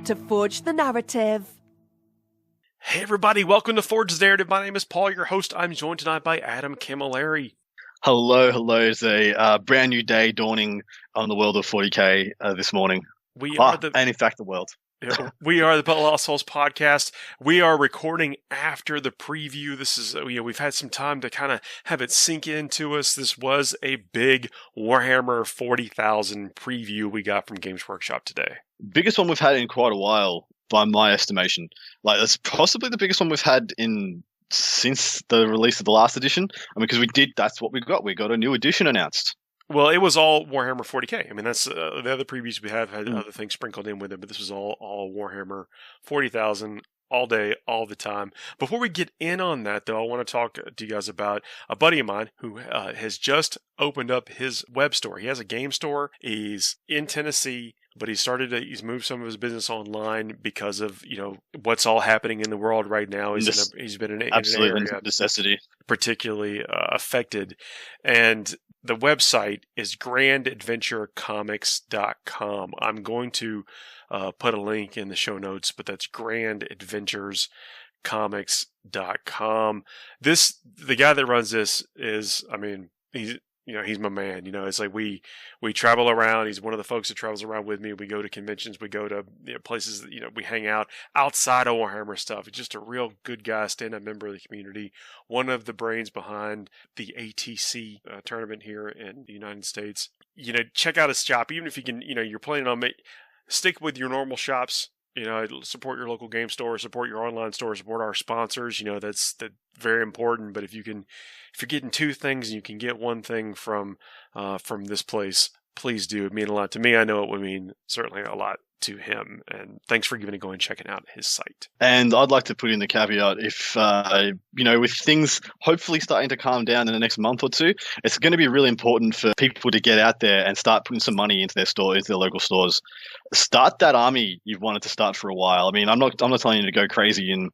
to forge the narrative. Hey everybody, welcome to Forge the Narrative. My name is Paul, your host. I'm joined tonight by Adam Camilleri. Hello. It's a brand new day dawning on the world of 40k this morning. And in fact, the world. We are the Lost Souls podcast. We are recording after the preview. This is, we've had some time to kind of have it sink into us. This was a big Warhammer 40,000 preview we got from Games Workshop today. Biggest one we've had in quite a while, by my estimation. Like, that's possibly the biggest one we've had since the release of the last edition. I mean, because that's what we got. We got a new edition announced. Well, it was all Warhammer 40k. I mean, that's the other previews we have had other things sprinkled in with it, but this was all Warhammer 40,000 all day, all the time. Before we get in on that, though, I want to talk to you guys about a buddy of mine who has just opened up his web store. He has a game store. He's in Tennessee, but he's moved some of his business online because of, what's all happening in the world right now. He's been in an area necessity particularly affected. And the website is grandadventurecomics.com. I'm going to put a link in the show notes, but that's grandadventurescomics.com. The guy that runs this is, he's my man. It's like we travel around. He's one of the folks that travels around with me. We go to conventions. We go to places that, we hang out outside of Warhammer stuff. He's just a real good guy, stand-up member of the community. One of the brains behind the ATC tournament here in the United States. Check out his shop. Even if you can, you're planning on stick with your normal shops. Support your local game store, support your online store, support our sponsors. That's very important. But if you're getting two things and you can get one thing from this place, please do. It means a lot to me. I know it would mean certainly a lot to him. And thanks for giving it a go and checking out his site. And I'd like to put in the caveat, if, with things hopefully starting to calm down in the next month or two, it's going to be really important for people to get out there and start putting some money into their local stores. Start that army you've wanted to start for a while. I mean, I'm not telling you to go crazy and,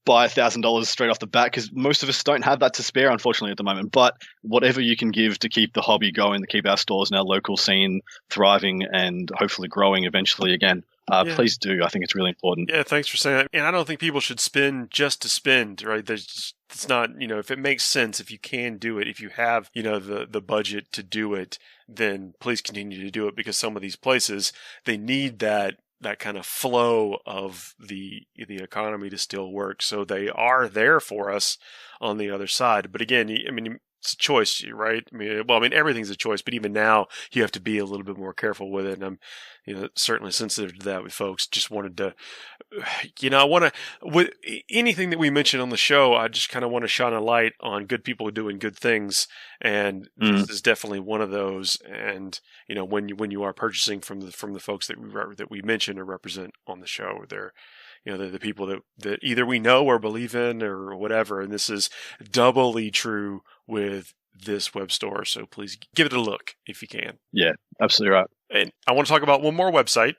buy $1,000 straight off the bat, because most of us don't have that to spare, unfortunately, at the moment. But whatever you can give to keep the hobby going, to keep our stores and our local scene thriving and hopefully growing eventually again, please do. I think it's really important. Yeah, thanks for saying that. And I don't think people should spend just to spend, right? It's not, if it makes sense, if you can do it, if you have, the budget to do it, then please continue to do it, because some of these places, they need that kind of flow of the economy to still work. So they are there for us on the other side. But again, it's a choice, right? Everything's a choice, but even now you have to be a little bit more careful with it. And I'm, certainly sensitive to that with folks. Just wanted to, with anything that we mention on the show, I just kind of want to shine a light on good people doing good things. And this is definitely one of those. And, when you are purchasing from the folks that we mention or represent on the show, they're the people that either we know or believe in or whatever. And this is doubly true with this web store. So please give it a look if you can. Yeah, absolutely right. And I want to talk about one more website.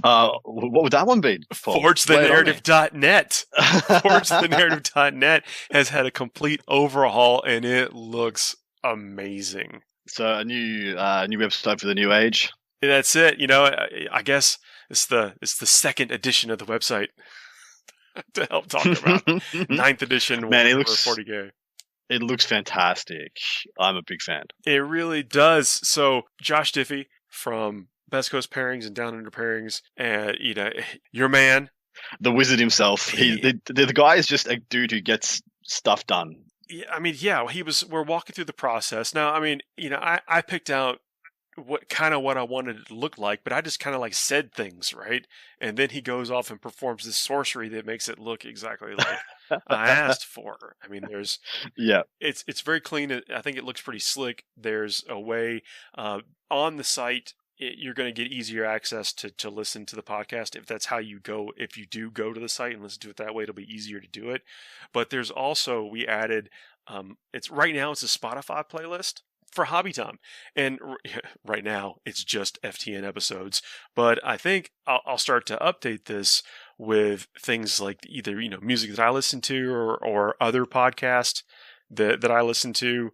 What would that one be? ForgeTheNarrative.net. ForgeTheNarrative.net has had a complete overhaul, and it looks amazing. So a new website for the new age. That's it. I guess it's the second edition of the website to help talk about 9th edition. Man, it looks 40k. It looks fantastic. I'm a big fan. It really does. So Josh Diffie from Best Coast Pairings and Down Under Pairings, and your man, the wizard himself. The guy is just a dude who gets stuff done. Yeah. We're walking through the process now. I picked out what I wanted it to look like, but I just kind of said things, right? And then he goes off and performs this sorcery that makes it look exactly like I asked for. It's very clean. I think it looks pretty slick. There's a way on the site. You're going to get easier access to listen to the podcast if that's how you go. If you do go to the site and listen to it that way, it'll be easier to do it. But there's also, we added, right now it's a Spotify playlist for Hobby Time. And right now it's just FTN episodes, but I think I'll start to update this with things like either, music that I listen to or other podcasts that I listen to.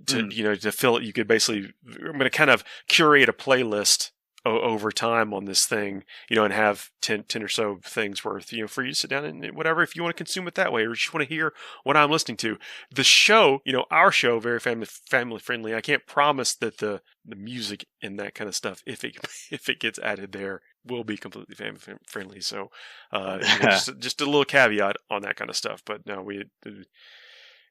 To fill it, you could basically, I'm going to kind of curate a playlist over time on this thing, and have 10 or so things worth, for you to sit down and whatever, if you want to consume it that way, or just want to hear what I'm listening to. The show, our show, very family friendly. I can't promise that the music and that kind of stuff, if it gets added there, will be completely family friendly. So, just a little caveat on that kind of stuff. But no,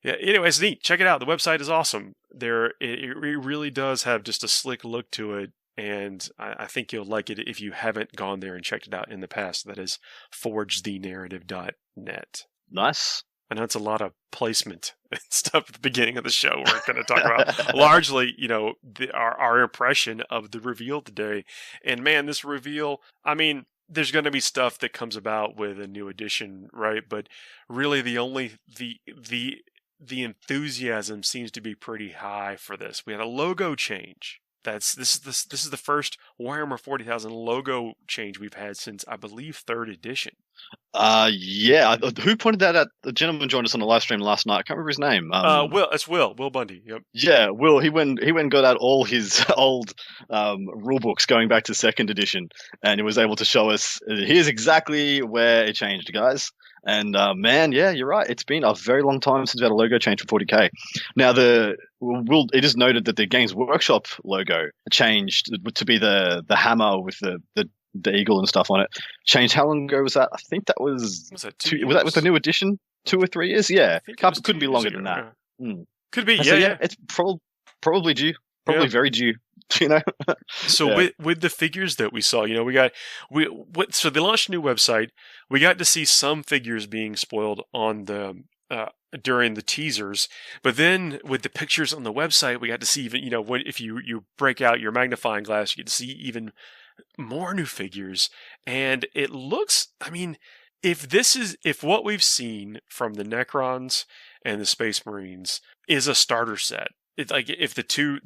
yeah. Anyway, it's neat. Check it out. The website is awesome. It really does have just a slick look to it. And I think you'll like it if you haven't gone there and checked it out in the past. That is forgethenarrative.net. Nice. I know it's a lot of placement and stuff at the beginning of the show. We're going to talk about largely, our impression of the reveal today. And man, this reveal, I mean, there's going to be stuff that comes about with a new edition, right? But really the enthusiasm seems to be pretty high for this. We had a logo change. This is the first Warhammer 40,000 logo change we've had since, I believe, 3rd edition. Yeah. Who pointed that out? The gentleman joined us on the live stream last night. I can't remember his name. Will Bundy. Yep. Yeah, Will. He went and got out all his old rule books going back to 2nd edition, and he was able to show us here's exactly where it changed, guys. And man, yeah, you're right. It's been a very long time since we had a logo change for 40k. Now, it is noted that the Games Workshop logo changed to be the hammer with the eagle and stuff on it. Changed. How long ago was that? I think that was that 2 years? Was that with the new edition? 2 or 3 years? Yeah, couldn't be longer than that. Could be. So, yeah. It's probably due. Probably very due. So with the figures that we saw, so they launched a new website. We got to see some figures being spoiled on the during the teasers, but then with the pictures on the website, we got to see even if you break out your magnifying glass, you get to see even more new figures. And it looks, I mean, if what we've seen from the Necrons and the Space Marines is a starter set, it's like if the two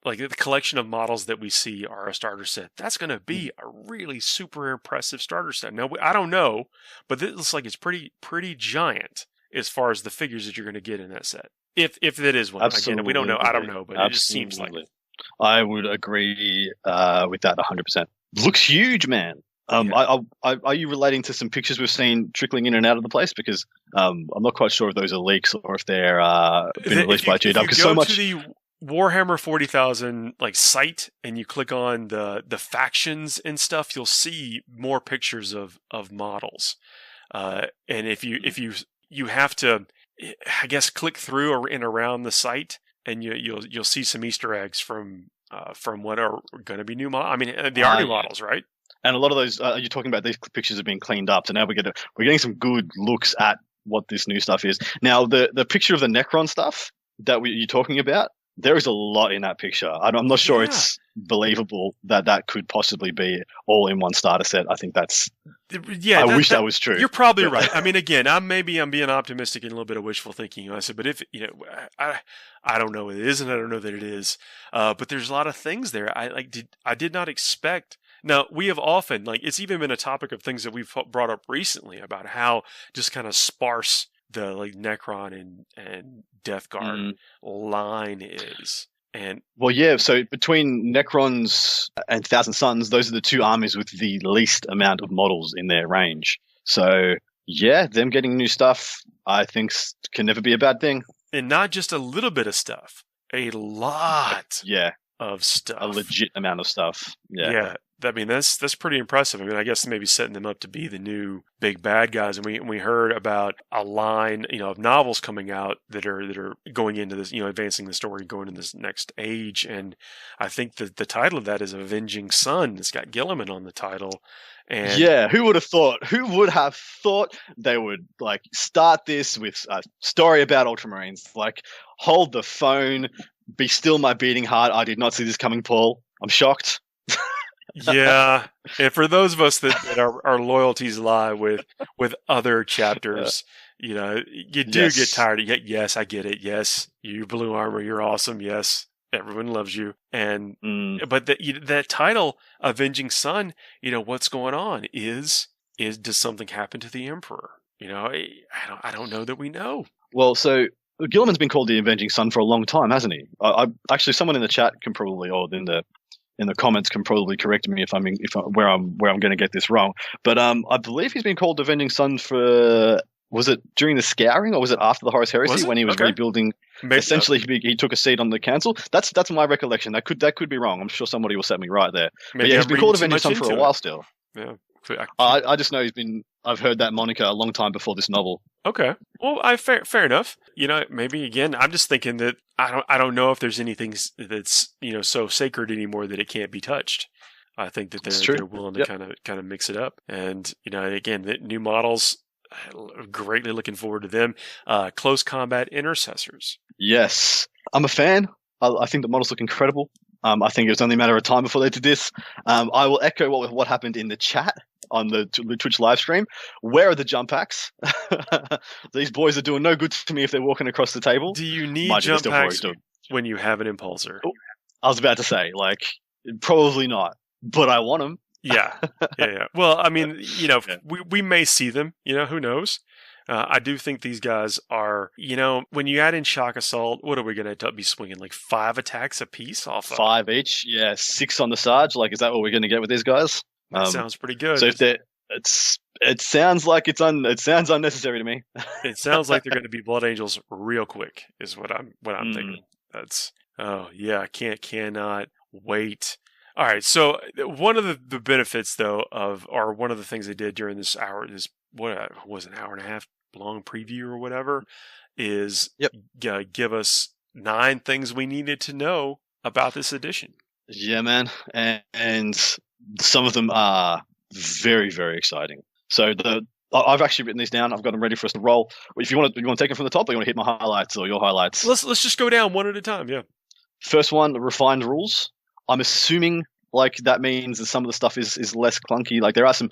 like the collection of models that we see are a starter set, that's going to be a really super impressive starter set. Now, I don't know, but it looks like it's pretty giant as far as the figures that you're going to get in that set. If that is one. Absolutely. Again, we don't know. I don't know, but It just seems like it. I would agree with that 100%. Looks huge, man. Are you relating to some pictures we've seen trickling in and out of the place? Because I'm not quite sure if those are leaks or if they're been released by GW. Because so much. To the Warhammer 40,000 site and you click on the factions and stuff, you'll see more pictures of models. And if you have to, I guess, click through and around the site, and you'll see some Easter eggs from what are going to be new models. I mean, they are new models, right? And a lot of those, you're talking about, these pictures have been cleaned up, so now we're getting some good looks at what this new stuff is. Now, the picture of the Necron stuff that you're talking about, there is a lot in that picture. I'm not sure it's believable that could possibly be all in one starter set. I think that's. Yeah, I wish that was true. You're probably right. I mean, again, I'm being optimistic and a little bit of wishful thinking. I said, but if I don't know it is, and I don't know that it is. But there's a lot of things there. I did not expect. Now, we have often, it's even been a topic of things that we've brought up recently about how just kind of sparse the Necron and Death Guard line is. And well, yeah, so between Necrons and Thousand Suns, those are the two armies with the least amount of models in their range. So, yeah, them getting new stuff, I think, can never be a bad thing. And not just a little bit of stuff, a lot of stuff. A legit amount of stuff. Yeah. I mean, that's pretty impressive. I mean, I guess maybe setting them up to be the new big bad guys. And we heard about a line, of novels coming out that are going into this, advancing the story, going into this next age. And I think that the title of that is Avenging Sun. It's got Gilliman on the title. And yeah, who would have thought they would start this with a story about Ultramarines? Hold the phone, be still my beating heart. I did not see this coming, Paul. I'm shocked. Yeah, and for those of us that our loyalties lie with other chapters, you do get tired of it. Yes, I get it. Yes, you Blue Armor, you're awesome. Yes, everyone loves you. And but that title, Avenging Sun, what's going on? Is does something happen to the Emperor? I don't know that we know. Well, so Gilliman's been called the Avenging Sun for a long time, hasn't he? Actually, someone in the chat can probably, or in the in the comments can probably correct me if where I'm going to get this wrong. But I believe he's been called Avenging Sun for, was it during the Scouring or was it after the Horus Heresy when he was rebuilding? Essentially, he took a seat on the council. That's my recollection. That could be wrong. I'm sure somebody will set me right there. But yeah, he's been called Avenging Sun for a while still. Yeah. I just know I've heard that moniker a long time before this novel. Okay. Well, fair enough. Maybe again, I'm just thinking that I don't know if there's anything that's so sacred anymore that it can't be touched. I think that they're willing to kind of mix it up, and again, the new models. Greatly looking forward to them. Close combat intercessors. Yes, I'm a fan. I think the models look incredible. I think it was only a matter of time before they did this. I will echo what happened in the chat on the Twitch live stream. Where are the jump packs? These boys are doing no good to me if they're walking across the table. Do you need jump packs when you have an impulsor? I was about to say, probably not, but I want them. Yeah. Well, I mean, we may see them. Who knows? I do think these guys are, when you add in Shock Assault, what are we going to be swinging? 5 attacks a piece off of? 5 each, yeah. 6 on the Sarge. Is that what we're going to get with these guys? That sounds pretty good. So it sounds like it sounds unnecessary to me. It sounds like they're going to be Blood Angels real quick, is what I'm thinking. That's cannot wait. All right, so one of the benefits, though, or one of the things they did during this hour, what was an hour and a half long preview or whatever, is give us 9 things we needed to know about this edition. Yeah, man, and some of them are very, very exciting. So I've actually written these down. I've got them ready for us to roll. If you want to take them from the top, or you want to hit my highlights or your highlights? Let's just go down one at a time. Yeah. First one, refined rules. I'm assuming that means that some of the stuff is less clunky. There are some.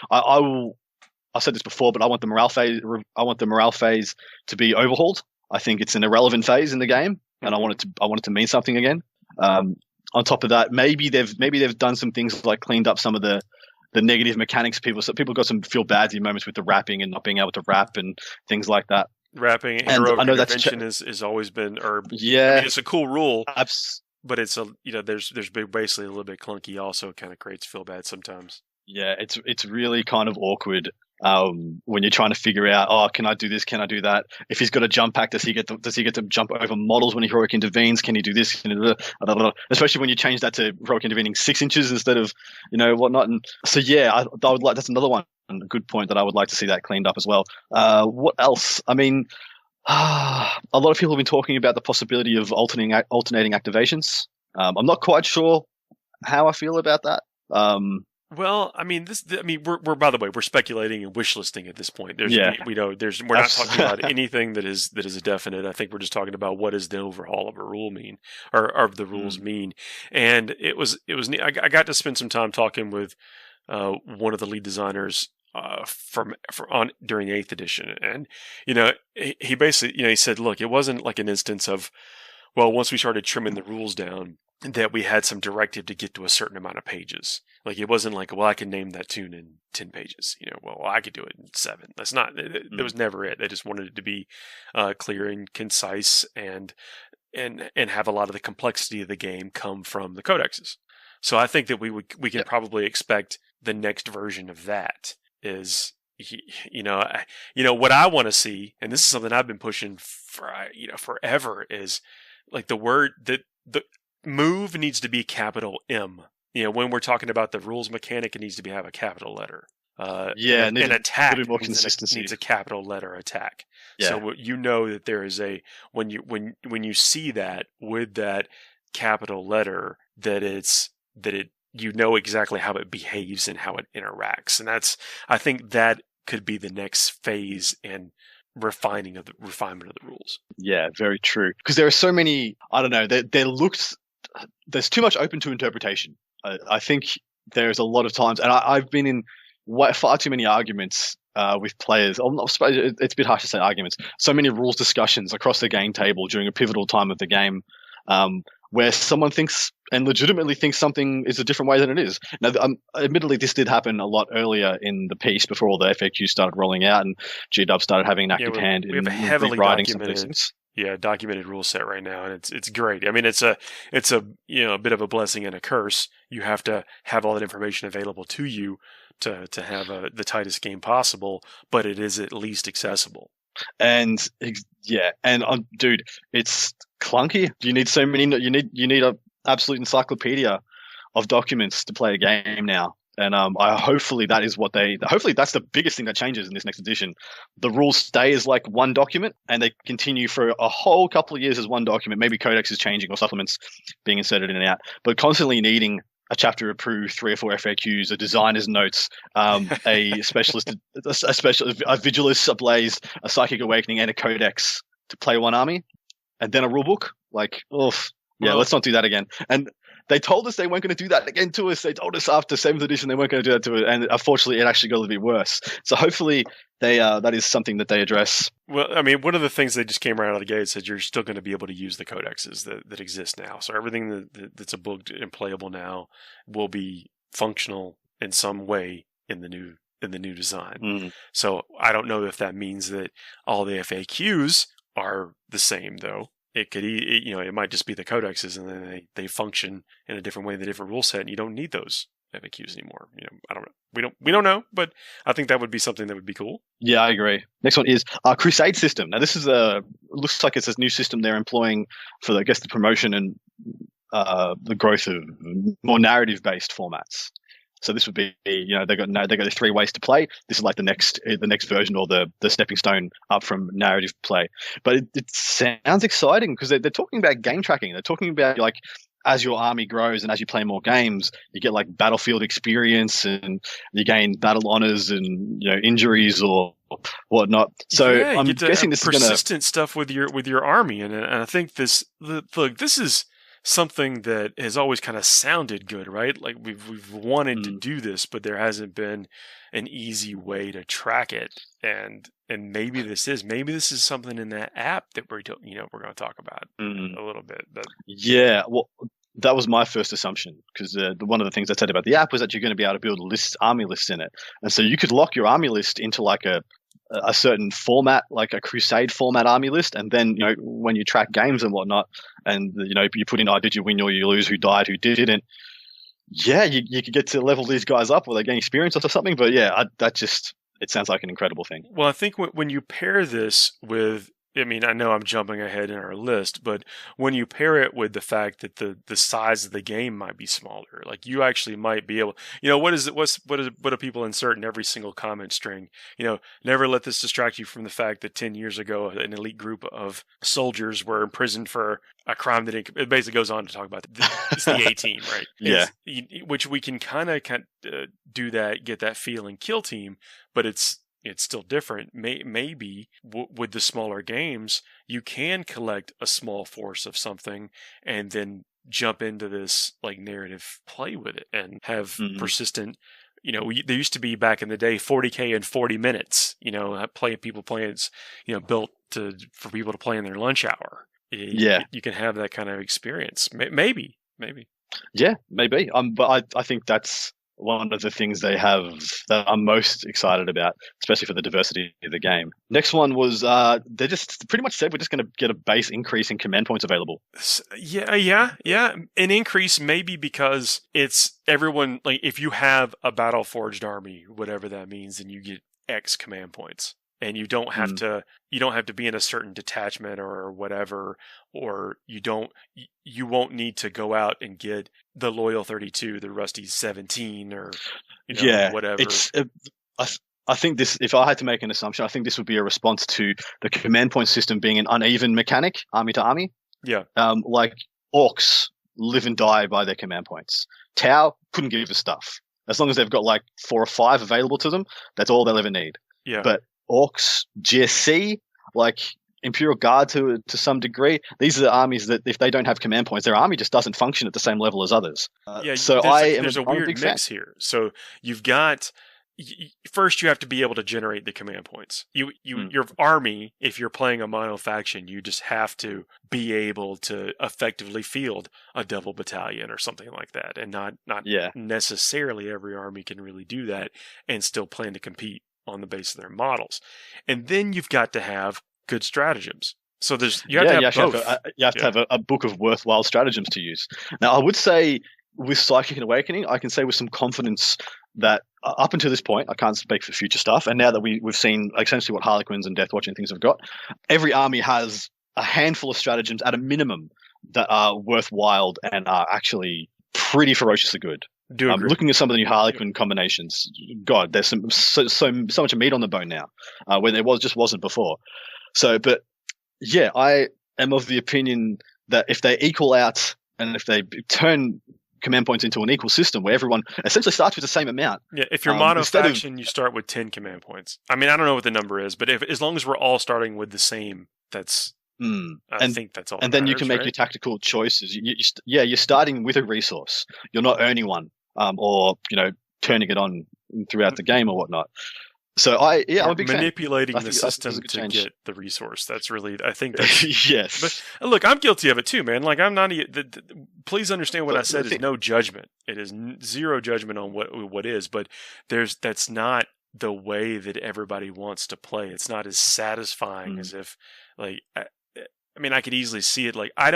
I've said this before, but I want the morale phase to be overhauled. I think it's an irrelevant phase in the game, and I want it to mean something again. On top of that, maybe they've done some things like cleaned up some of the negative mechanics. People got some feel badsy moments with the wrapping and not being able to wrap and things like that. Wrapping and heroic intervention has always been, it's a cool rule. But it's there's basically a little bit clunky. Also, kind of creates feel bad sometimes. Yeah, it's really kind of awkward when you're trying to figure out, can I do this? Can I do that? If he's got a jump pack, does he get to jump over models when he heroic intervenes? Can he do this? Especially when you change that to heroic intervening 6 inches instead of whatnot. And so I would like, that's another one, a good point that I would like to see that cleaned up as well. What else? I mean. A lot of people have been talking about the possibility of alternating activations. I'm not quite sure how I feel about that. Well, I mean, we're by the way, we're speculating and wish listing at this point. We're not talking about anything that is a definite. I think we're just talking about what does the overhaul of a rule mean, or of the rules mean. And it was I got to spend some time talking with one of the lead designers during the 8th edition, and he basically he said, look, it wasn't like an instance of, well, once we started trimming the rules down, that we had some directive to get to a certain amount of pages. It wasn't like, well, I can name that tune in 10 pages. Well, I could do it in 7. That's not. It was never it. They just wanted it to be clear and concise, and have a lot of the complexity of the game come from the codexes. So I think that we can probably expect the next version of that. Is what I want to see, and this is something I've been pushing for forever, is the word that the move needs to be capital M. When we're talking about the rules mechanic, it needs to have a capital letter. And attack more consistency. Needs a capital letter attack. Yeah. So that there is when you see that with that capital letter, that it exactly how it behaves and how it interacts. And I think that could be the next phase in refinement of the rules. Yeah, very true. Because there are so many, I don't know, there's too much open to interpretation. I think there's a lot of times, and I've been in far too many arguments with players. It's a bit harsh to say arguments. So many rules discussions across the game table during a pivotal time of the game, where someone thinks and legitimately thinks something is a different way than it is. Now, admittedly, this did happen a lot earlier in the piece before all the FAQs started rolling out and GW started having an active hand in rewriting some of these things. documented rule set right now, and it's great. I mean, it's a a bit of a blessing and a curse. You have to have all that information available to you to have the tightest game possible, but it is at least accessible. And dude, it's clunky. You need so many. You need a absolute encyclopedia of documents to play a game now. And hopefully that's the biggest thing that changes in this next edition. The rules stay as like one document, and they continue for a whole couple of years as one document. Maybe codex is changing or supplements being inserted in and out, but constantly needing a chapter approved, 3 or 4 FAQs, a designer's notes, a specialist, a vigilus, a blaze, a psychic awakening, and a codex to play one army, and then a rulebook. Like, let's not do that again. And they told us they weren't going to do that again to us. They told us after 7th edition they weren't going to do that to it, and unfortunately, it actually got a little bit worse. So hopefully, that is something that they address. Well, I mean, one of the things they just came right out of the gate said you're still going to be able to use the codexes that exist now. So everything that's a book and playable now will be functional in some way in the new design. Mm. So I don't know if that means that all the FAQs are the same, though. It could, it might just be the codexes, and then they function in a different way in the different rule set, and you don't need those FAQs anymore. I don't know. We don't know, but I think that would be something that would be cool. Yeah, I agree. Next one is Crusade system. Now, this is looks like it's a new system they're employing for, I guess, the promotion and the growth of more narrative-based formats. So this would be, they got the 3 ways to play. This is like the next version, or the stepping stone up from narrative play. But it sounds exciting because they're talking about game tracking. They're talking about, like, as your army grows and as you play more games, you get like battlefield experience and you gain battle honors and injuries or whatnot. So I'm guessing this is persistent stuff with your army, and I think this is something that has always kind of sounded good, right? Like we've wanted to do this, but there hasn't been an easy way to track it. And maybe this is something in that app that we're going to talk about a little bit. But yeah, well, that was my first assumption, because one of the things I said about the app was that you're going to be able to build army lists in it, and so you could lock your army list into like a certain format, like a Crusade format army list, and then when you track games and whatnot, and you put in, did you win or you lose, who died, who didn't. Yeah, you could get to level these guys up, or they gain experience or something. But yeah, it sounds like an incredible thing. Well, I think when you pair this with, I mean, I know I'm jumping ahead in our list, but when you pair it with the fact that the size of the game might be smaller, like you actually might be able, what do people insert in every single comment string? Never let this distract you from the fact that 10 years ago, an elite group of soldiers were imprisoned for a crime that it basically goes on to talk about it's the A team, right? Yeah. Which we can kind of do that, get that feel in Kill Team, but it's still different. Maybe with the smaller games, you can collect a small force of something and then jump into this like narrative play with it and have persistent. There used to be back in the day 40k in 40 minutes. People playing it's built for people to play in their lunch hour. You can have that kind of experience. Maybe. Yeah, maybe. But I think that's one of the things they have that I'm most excited about, especially for the diversity of the game. Next one was they just pretty much said we're just going to get a base increase in command points available. Yeah. An increase maybe because it's everyone, like if you have a battle forged army, whatever that means, then you get X command points. And you don't have to be in a certain detachment or whatever, or you won't need to go out and get the Loyal 32, the Rusty 17, or whatever. I think this, if I had to make an assumption, I think this would be a response to the command point system being an uneven mechanic, army to army. Yeah. Like orcs live and die by their command points. Tau couldn't give a stuff. As long as they've got like 4 or 5 available to them, that's all they'll ever need. Yeah. But Orcs, GSC, like Imperial Guard to some degree, these are the armies that if they don't have command points, their army just doesn't function at the same level as others. There's a weird mix here. So you've got, first you have to be able to generate the command points. Your army, if you're playing a mono faction, you just have to be able to effectively field a devil battalion or something like that, and not necessarily every army can really do that and still plan to compete on the base of their models. And then you've got to have good stratagems. So you have to have both. You have to have a book of worthwhile stratagems to use. Now, I would say with Psychic and Awakening, I can say with some confidence that up until this point, I can't speak for future stuff, and now that we've seen essentially what Harlequins and Deathwatch and things have got, every army has a handful of stratagems at a minimum that are worthwhile and are actually pretty ferociously good. Looking at some of the new Harlequin combinations, God, there's so much meat on the bone now, where there wasn't before. So, but yeah, I am of the opinion that if they equal out and if they turn command points into an equal system where everyone essentially starts with the same amount. Yeah, if you're mono faction, you start with 10 command points. I mean, I don't know what the number is, but as long as we're all starting with the same, that's. I think that's all. And then you can make your tactical choices. You're starting with a resource. You're not earning one, or turning it on throughout the game or whatnot. So I'm a big manipulating fan. the system to get the resource. That's really, I think that's yes. But look, I'm guilty of it too, man. Like I'm not. Please understand what I said is no judgment. It is zero judgment on what is, but that's not the way that everybody wants to play. It's not as satisfying as if like. I mean, I could easily see it. Like, I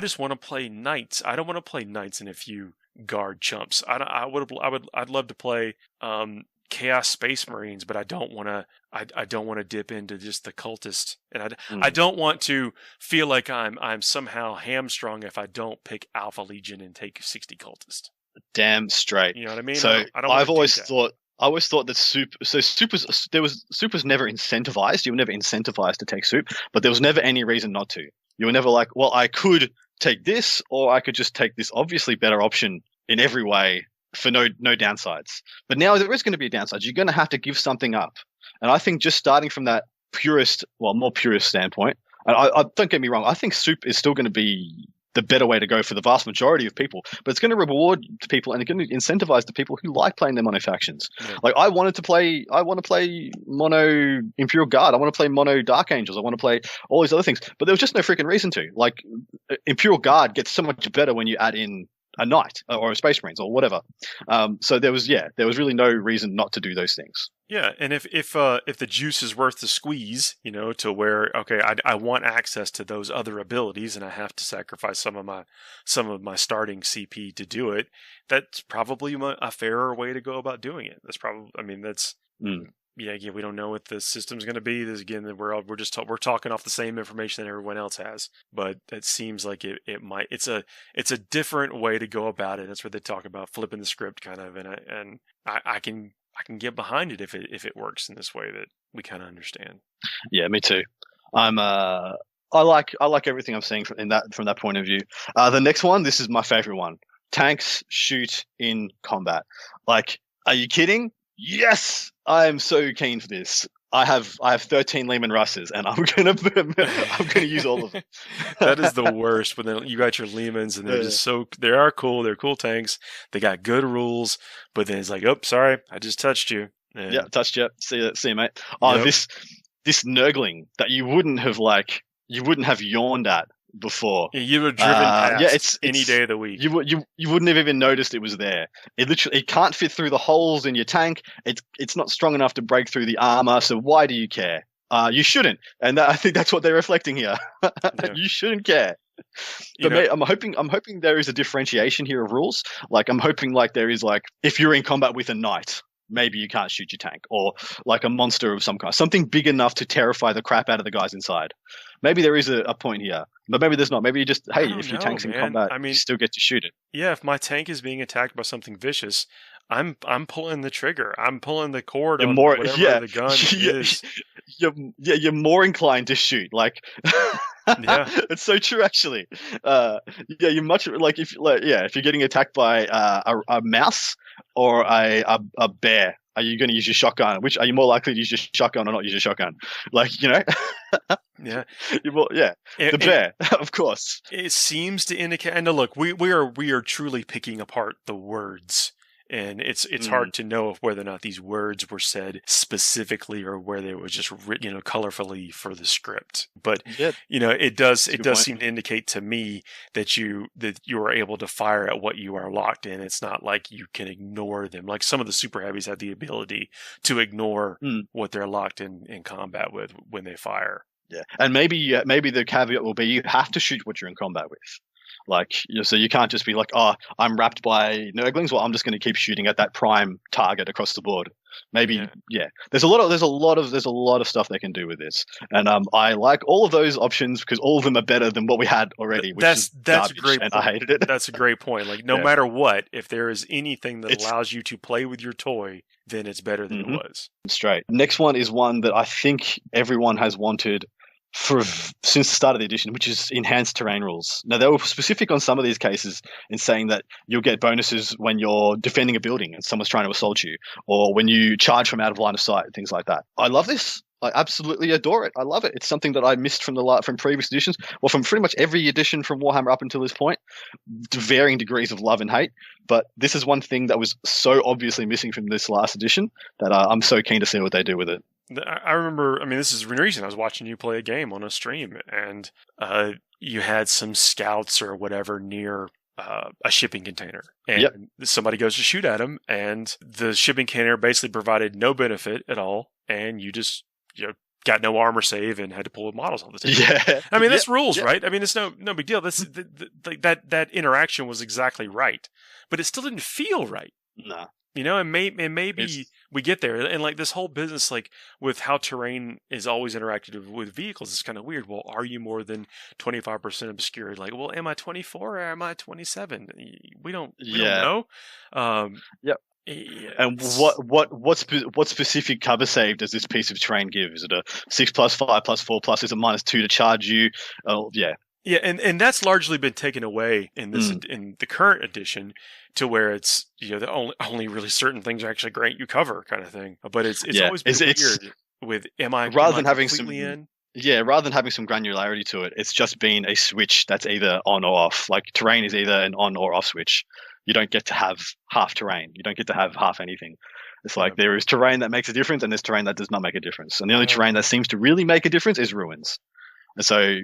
just want to play knights. I don't want to play knights and a few guard chumps. I'd love to play Chaos Space Marines, but I don't want to dip into just the cultist, and I don't want to feel like I'm somehow hamstrung if I don't pick Alpha Legion and take 60 cultist. Damn straight. You know what I mean? So I always thought that soup was never incentivized. You were never incentivized to take soup, but there was never any reason not to. You were never like, well, I could take this, or I could just take this obviously better option in every way for no downsides. But now there is going to be a downside. You're going to have to give something up. And I think just starting from that more purist standpoint, I don't get me wrong, I think soup is still going to be the better way to go for the vast majority of people, but it's going to reward people and it's going to incentivize the people who like playing their mono factions. Yeah. Like I want to play mono Imperial Guard. I want to play mono Dark Angels. I want to play all these other things, but there was just no freaking reason to. Like Imperial Guard gets so much better when you add in a Knight or a Space Marines or whatever. So there was really no reason not to do those things. Yeah, and if the juice is worth the squeeze, to where I want access to those other abilities, and I have to sacrifice some of my starting CP to do it, that's probably a fairer way to go about doing it. That's probably, again, we don't know what the system's going to be. This again, we're talking off the same information that everyone else has, but it seems like it might. It's a different way to go about it. That's what they talk about, flipping the script, kind of, and I can get behind it if it works in this way that we kind of understand. Yeah, me too. I like everything I'm seeing from that point of view. The next one, this is my favorite one. Tanks shoot in combat. Like, are you kidding? Yes, I am so keen for this. I have 13 Lehman Russes, and I'm gonna use all of them. That is the worst. When you got your Lehmans, and they're just they are cool. They're cool tanks. They got good rules, but then it's like, oh, sorry, I just touched you. And yeah, touched you. See you, mate. Oh, yep. This Nurgling that you wouldn't have yawned at before. Yeah, you would have driven past it's any day of the week. You wouldn't have even noticed it was there. It can't fit through the holes in your tank. It's not strong enough to break through the armor. So why do you care? You shouldn't. And I think that's what they're reflecting here. Yeah. You shouldn't care. But I'm hoping there is a differentiation here of rules. Like I'm hoping like there is like if you're in combat with a knight, maybe you can't shoot your tank, or like a monster of some kind, something big enough to terrify the crap out of the guys inside. Maybe there is a point here, but maybe there's not. Maybe you just, if your tank's in combat, you still get to shoot it. Yeah, if my tank is being attacked by something vicious, I'm pulling the trigger. I'm pulling the cord on whatever the gun is. You're more inclined to shoot. Like, yeah, it's so true. Actually, you're much like if you're getting attacked by a mouse or a bear. Are you going to use your shotgun? Which are you more likely to use your shotgun or not use your shotgun? Like, Yeah. The bear, of course. It seems to indicate, and look, we are truly picking apart the words. And it's hard to know whether or not these words were said specifically or whether it was just written, colorfully for the script. But it does seem to indicate to me that you are able to fire at what you are locked in. It's not like you can ignore them. Like some of the super heavies have the ability to ignore what they're locked in combat with when they fire. Yeah, and maybe the caveat will be you have to shoot what you're in combat with. Like, so you can't just be like, oh, I'm wrapped by Nurglings. Well, I'm just going to keep shooting at that prime target across the board. Maybe, yeah. There's a lot of stuff they can do with this, and I like all of those options because all of them are better than what we had already. That's a great and point. I hated it. That's a great point. Like, no matter what, if there is anything that allows you to play with your toy, then it's better than it was. Straight. Next one is one that I think everyone has wanted since the start of the edition, which is enhanced terrain rules. Now, they were specific on some of these cases in saying that you'll get bonuses when you're defending a building and someone's trying to assault you, or when you charge from out of line of sight, things like that. I love this. I absolutely adore it. I love it. It's something that I missed from previous editions, or from pretty much every edition from Warhammer up until this point, to varying degrees of love and hate. But this is one thing that was so obviously missing from this last edition that I'm so keen to see what they do with it. I remember, I mean, this is recent. I was watching you play a game on a stream, and you had some scouts or whatever near a shipping container. And somebody goes to shoot at them, and the shipping container basically provided no benefit at all, and you just got no armor save and had to pull models off the table. Yeah. I mean, that's rules, right? I mean, it's no big deal. That interaction was exactly right, but it still didn't feel right. No. And maybe we get there, and like this whole business, like with how terrain is always interacted with vehicles, is kind of weird. Well, are you more than 25% obscured? Like, well, am I 24 or am I 27? We don't know. Yep. And what specific cover save does this piece of terrain give? Is it a 6+, 5+, 4+? Is it -2 to charge you? Yeah. Yeah, and that's largely been taken away in this in the current edition, to where it's the only really certain things actually grant you cover kind of thing. But it's always been weird with rather than having some granularity to it. It's just been a switch that's either on or off. Like terrain is either an on or off switch. You don't get to have half terrain. You don't get to have half anything. It's like there is terrain that makes a difference, and there's terrain that does not make a difference. And the only terrain that seems to really make a difference is ruins. And so,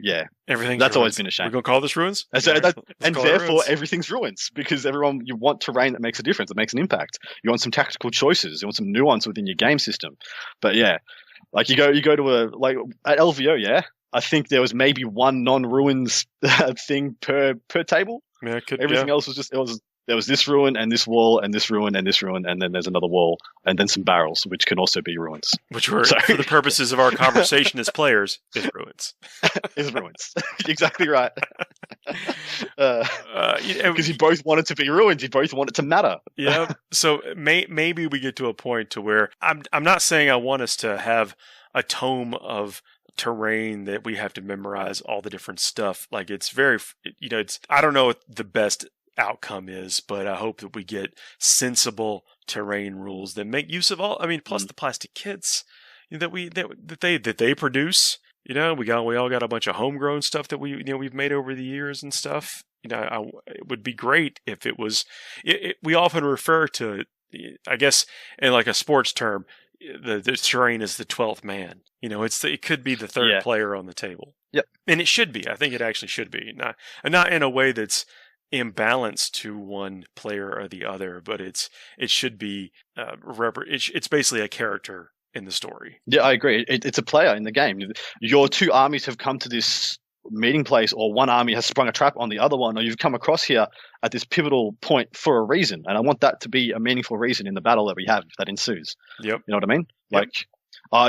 that's always been a shame. We're going to call this ruins? And so therefore, everything's ruins, because you want terrain that makes a difference, that makes an impact. You want some tactical choices. You want some nuance within your game system. But like you go to at LVO, I think there was maybe one non-ruins thing per table. Yeah, Everything else was just, there was this ruin and this wall and this ruin and this ruin, and then there's another wall and then some barrels, which can also be ruins. Which were, for the purposes of our conversation as players, is ruins. Is ruins. Exactly right. Because you both want it to be ruins. You both want it to matter. Yeah. So maybe we get to a point to where I'm not saying I want us to have a tome of terrain that we have to memorize all the different stuff. Like it's very, I don't know what the best outcome is, but I hope that we get sensible terrain rules that make use of all. I mean, plus the plastic kits that they produce. We all got a bunch of homegrown stuff that we've made over the years and stuff. It would be great if it was. We often refer to, I guess, in like a sports term, the terrain is the 12th man. It could be the third player on the table. Yep, and it should be. I think it actually should be, not in a way that's imbalanced to one player or the other, but it should be it's basically a character in the story. Yeah, I agree. It's a player in the game. Your two armies have come to this meeting place, or one army has sprung a trap on the other one, or you've come across here at this pivotal point for a reason, and I want that to be a meaningful reason in the battle that we have that ensues. Yep. You know what I mean? Yep. Like,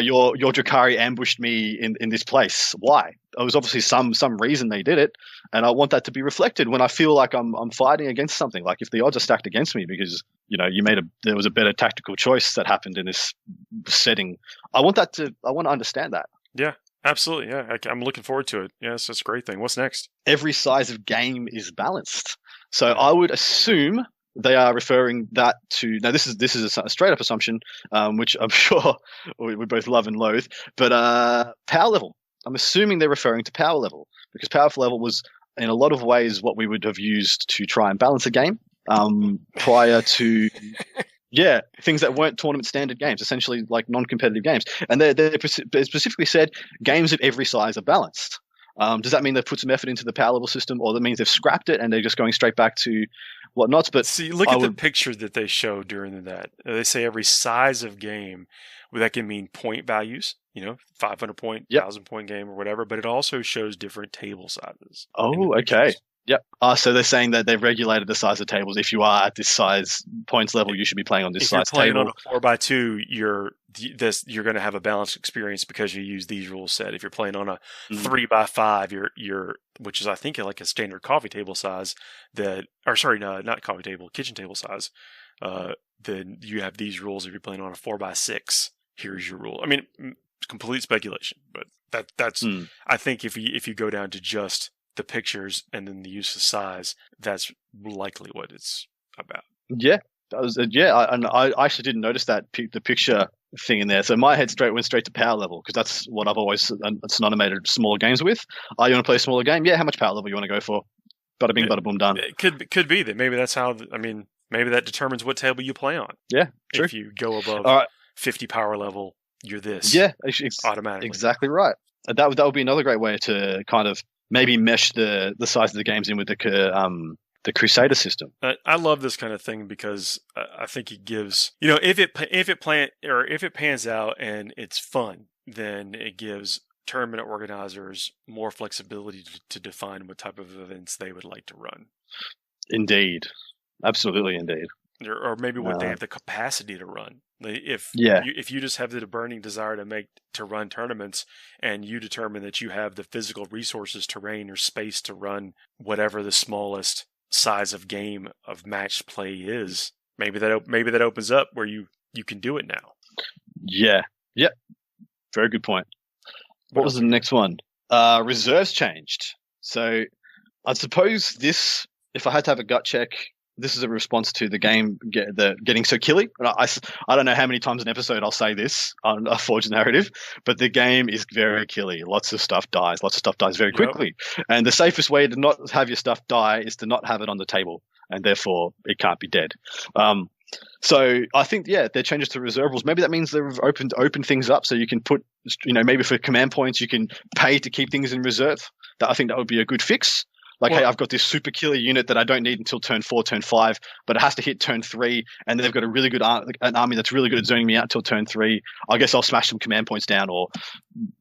your Drakari ambushed me in this place. Why? There was obviously some reason they did it, and I want that to be reflected when I feel like I'm fighting against something. Like if the odds are stacked against me because there was a better tactical choice that happened in this setting. I want to understand that. Yeah, absolutely. Yeah, I'm looking forward to it. Yes, that's a great thing. What's next? Every size of game is balanced. So I would assume they are referring that to, now this is a straight up assumption, which I'm sure we both love and loathe, but power level. I'm assuming they're referring to power level, because power level was in a lot of ways what we would have used to try and balance a game prior to things that weren't tournament standard games, essentially like non-competitive games. And they specifically said games of every size are balanced. Does that mean they've put some effort into the power level system, or that means they've scrapped it and they're just going straight back to whatnots. But see, look at the picture that they show during that. They say every size of game, well, that can mean point values, 500 point, 1,000 point game or whatever, but it also shows different table sizes. Oh, okay. Yep. So they're saying that they've regulated the size of tables. If you are at this size points level, you should be playing on this size table. If you're playing on a 4x2, you're going to have a balanced experience because you use these rule set. If you're playing on a 3x5, you're which is I think like a standard coffee table size not coffee table, kitchen table size. Then you have these rules. If you're playing on a 4x6, here's your rule. I mean, complete speculation, but that's I think if you go down to just the pictures and then the use of size, that's likely what it's about. Yeah, that was I actually didn't notice that the picture thing in there. So my head went straight to power level because that's what I've always synonymated smaller games with. You want to play a smaller game? Yeah, how much power level you want to go for? Bada bing, bada boom, done. It could be that maybe that's how. I mean, maybe that determines what table you play on. Yeah, true. If you go above 50 power level, you're this. Yeah, automatically. Exactly right. That would be another great way to kind of maybe mesh the size of the games in with the Crusader system. I love this kind of thing because I think it gives, if it pans out and it's fun, then it gives tournament organizers more flexibility to define what type of events they would like to run. Indeed. Absolutely, indeed. Or maybe what they have the capacity to run. If you just have the burning desire to run tournaments, and you determine that you have the physical resources, terrain, or space to run whatever the smallest size of game of match play is, maybe that opens up where you can do it now. Yeah. Yep. Very good point. What was the next one? Reserves changed. So I suppose this, if I had to have a gut check, this is a response to the game getting so killy. I don't know how many times an episode I'll say this on a Forged Narrative, but the game is very killy. Lots of stuff dies. Lots of stuff dies very quickly. And the safest way to not have your stuff die is to not have it on the table, and therefore it can't be dead. So I think, their changes to reserve rules, maybe that means they've opened things up so you can put, maybe for command points, you can pay to keep things in reserve. I think that would be a good fix. Hey, I've got this super killer unit that I don't need until turn 4, turn 5, but it has to hit turn 3, and they've got a really good an army that's really good at zoning me out until turn 3. I guess I'll smash some command points down or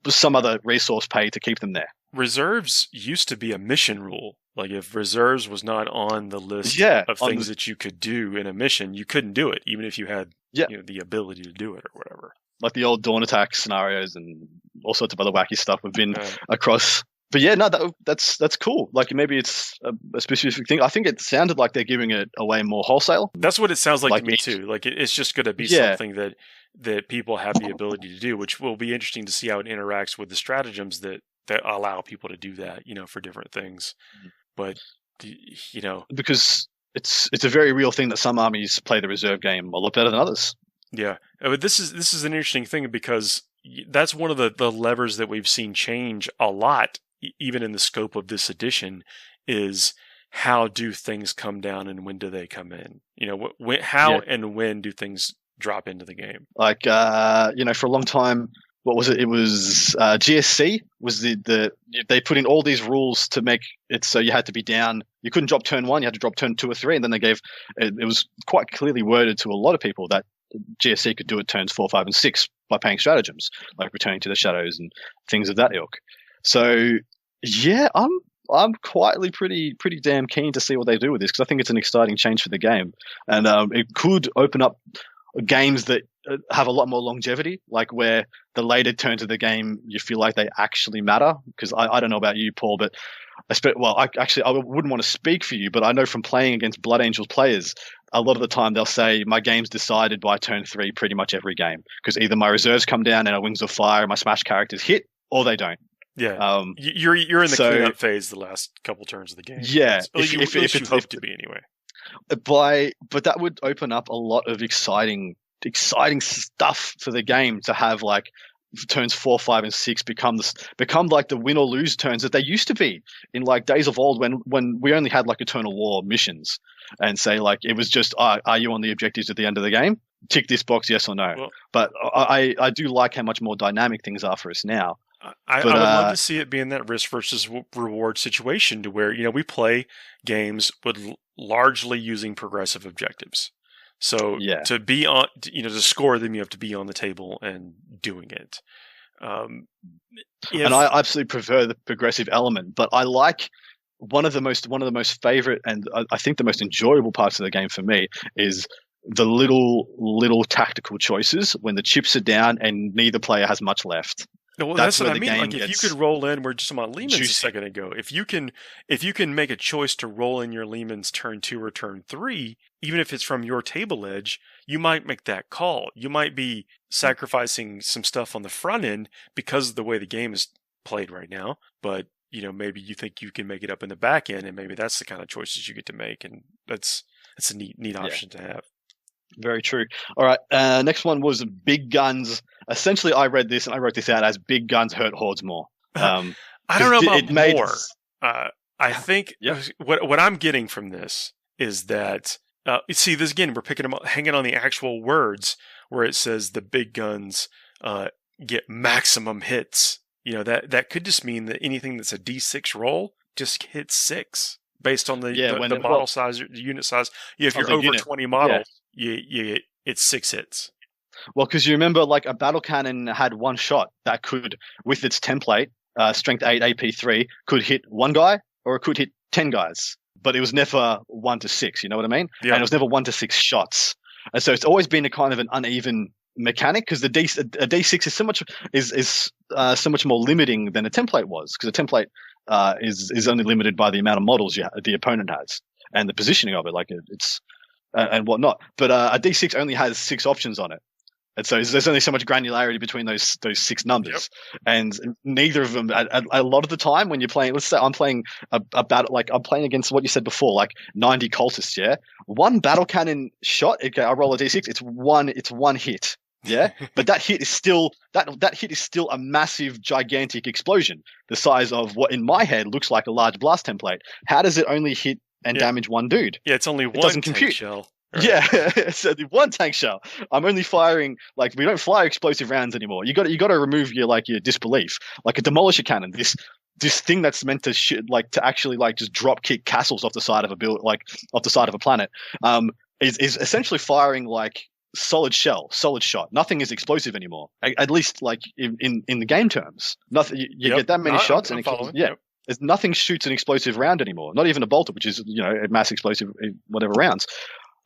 some other resource pay to keep them there. Reserves used to be a mission rule. Like if reserves was not on the list of things that you could do in a mission, you couldn't do it, even if you had the ability to do it or whatever. Like the old Dawn attack scenarios and all sorts of other wacky stuff we've been across. But that's cool. Like maybe it's a specific thing. I think it sounded like they're giving it away more wholesale. That's what it sounds like to me too. Like it's just going to be something that people have the ability to do, which will be interesting to see how it interacts with the stratagems that allow people to do that, for different things. But because it's a very real thing that some armies play the reserve game a lot better than others. Yeah, but this is an interesting thing because that's one of the levers that we've seen change a lot. Even in the scope of this edition, is how do things come down and when do they come in? And when do things drop into the game? Like, for a long time, what was it? It was GSC was they put in all these rules to make it so you had to be down. You couldn't drop turn 1, you had to drop turn 2 or 3, and then they gave it was quite clearly worded to a lot of people that GSC could do it turns 4, 5, and 6 by paying stratagems like returning to the shadows and things of that ilk. So I'm quietly pretty damn keen to see what they do with this because I think it's an exciting change for the game, and it could open up games that have a lot more longevity, like where the later turns of the game you feel like they actually matter. Because I don't know about you, Paul, but I wouldn't want to speak for you, but I know from playing against Blood Angels players, a lot of the time they'll say my game's decided by turn 3 pretty much every game because either my reserves come down and our Wings of Fire, my smash characters hit, or they don't. Yeah, you're in the cleanup phase the last couple turns of the game. Yeah, if you hope to be anyway. But that would open up a lot of exciting stuff for the game to have like turns 4, 5, and 6 become like the win or lose turns that they used to be in like days of old when we only had like Eternal War missions and say like it was just are you on the objectives at the end of the game? Tick this box, yes or no. Well, but I do like how much more dynamic things are for us now. I would love to see it be in that risk versus reward situation to where, we play games with largely using progressive objectives. So to be on, to score them, you have to be on the table and doing it. And I absolutely prefer the progressive element, but I like one of the most favorite, and I think the most enjoyable parts of the game for me is the little tactical choices when the chips are down and neither player has much left. Well, that's what I mean. Like if you could roll in, we're just on Lehman's a second ago. If you can make a choice to roll in your Lehman's turn 2 or turn 3, even if it's from your table edge, you might make that call. You might be sacrificing some stuff on the front end because of the way the game is played right now. But maybe you think you can make it up in the back end, and maybe that's the kind of choices you get to make, and that's a neat option to have. Very true. All right. Next one was big guns. Essentially, I read this and I wrote this out as big guns hurt hordes more. I don't know about more. I think what I'm getting from this is that see this again. We're picking them up, hanging on the actual words where it says the big guns get maximum hits. That could just mean that anything that's a D6 roll just hits 6 based on the model size, the unit size. If you're over 20 models. It's 6 hits. Well, because you remember, like a battle cannon had one shot that could, with its template, strength 8, AP 3, could hit one guy or it could hit 10 guys. But it was never 1 to 6. You know what I mean? Yeah. And it was never 1 to 6 shots. And so it's always been a kind of an uneven mechanic because a D6 is so much more limiting than a template was, because a template is only limited by the amount of models the opponent has and the positioning of it. Like it's. And whatnot, but a D6 only has 6 options on it, and so there's only so much granularity between those 6 numbers, and neither of them. A lot of the time, when you're playing, let's say I'm playing a battle, like I'm playing against what you said before, like 90 cultists. Yeah, one battle cannon shot. Okay, I roll a D6. It's one hit. Yeah, but that hit is still that hit is still a massive, gigantic explosion, the size of what in my head looks like a large blast template. How does it only hit and damage one dude? Yeah, it's only one doesn't tank compute. shell. Right. Yeah, so the one tank shell. I'm only firing, like, we don't fire explosive rounds anymore. You got to remove your disbelief. Like a demolisher cannon, this thing that's meant to to actually just drop kick castles off the side of off the side of a planet, is essentially firing like solid shot. Nothing is explosive anymore. At least in the game terms. Nothing. You get that many shots and there's nothing shoots an explosive round anymore. Not even a bolter, which is a mass explosive whatever rounds.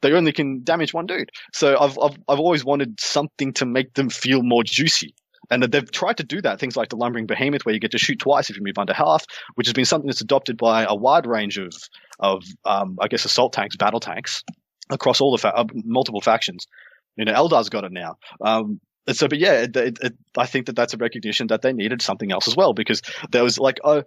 They only can damage one dude. So I've always wanted something to make them feel more juicy. And they've tried to do that. Things like the Lumbering Behemoth, where you get to shoot twice if you move under health, which has been something that's adopted by a wide range of I guess assault tanks, battle tanks across all the multiple factions. Eldar's got it now. I think that's a recognition that they needed something else as well, because there was like a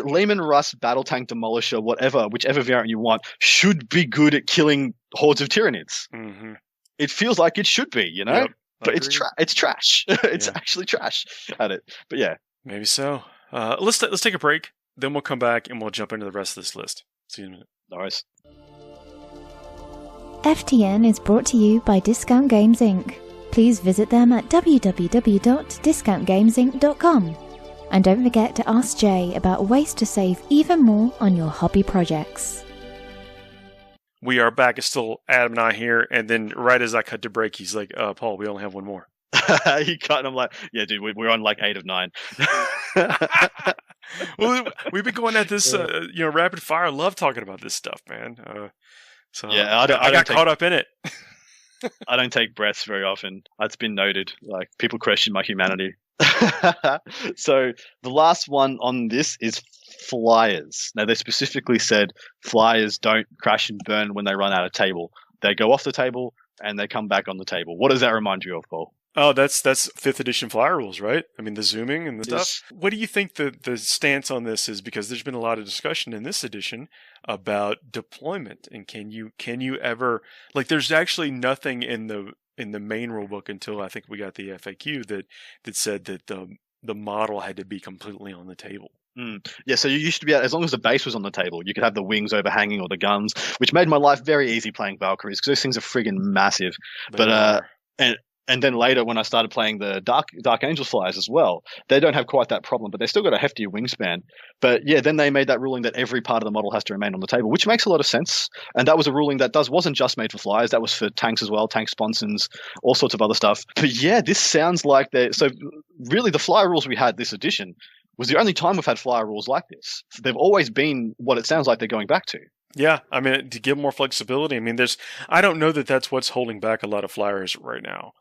Lehman Russ battle tank demolisher, whichever variant you want, should be good at killing hordes of Tyranids. Mm-hmm. It feels like it should be, Yep, but it's trash. It's actually trash at it. But yeah, maybe so. Let's take a break, then we'll come back and we'll jump into the rest of this list. See you in a minute. All right. FTN is brought to you by Discount Games Inc. Please visit them at www.discountgamesinc.com. And don't forget to ask Jay about ways to save even more on your hobby projects. We are back. It's still Adam and I here, and then right as I cut to break, he's like, Paul, we only have one more. He cut, and I'm like, yeah, dude, we're on like 8 of 9. Well, we've been going at this, rapid fire. I love talking about this stuff, man. So yeah, I got caught up in it. I don't take breaths very often. It's been noted. Like, people question my humanity. So the last one on this is flyers. Now, they specifically said flyers don't crash and burn when they run out of table. They go off the table and they come back on the table. What does that remind you of, Paul? Oh, that's 5th edition flyer rules, right? I mean, the zooming and the stuff. What do you think the stance on this is? Because there's been a lot of discussion in this edition about deployment, and can you ever, like, there's actually nothing in the main rulebook until I think we got the FAQ that said that the model had to be completely on the table. Yeah, so you used to be, as long as the base was on the table, you could have the wings overhanging or the guns, which made my life very easy playing Valkyries, because those things are friggin' massive. And then later, when I started playing the Dark Angel flyers as well, they don't have quite that problem, but they still got a heftier wingspan. But yeah, then they made that ruling that every part of the model has to remain on the table, which makes a lot of sense. And that was a ruling that wasn't just made for flyers; that was for tanks as well, tank sponsons, all sorts of other stuff. But yeah, this sounds like so really the flyer rules we had this edition was the only time we've had flyer rules like this. They've always been what it sounds like they're going back to. Yeah, I mean, to give more flexibility. I mean, I don't know that that's what's holding back a lot of flyers right now.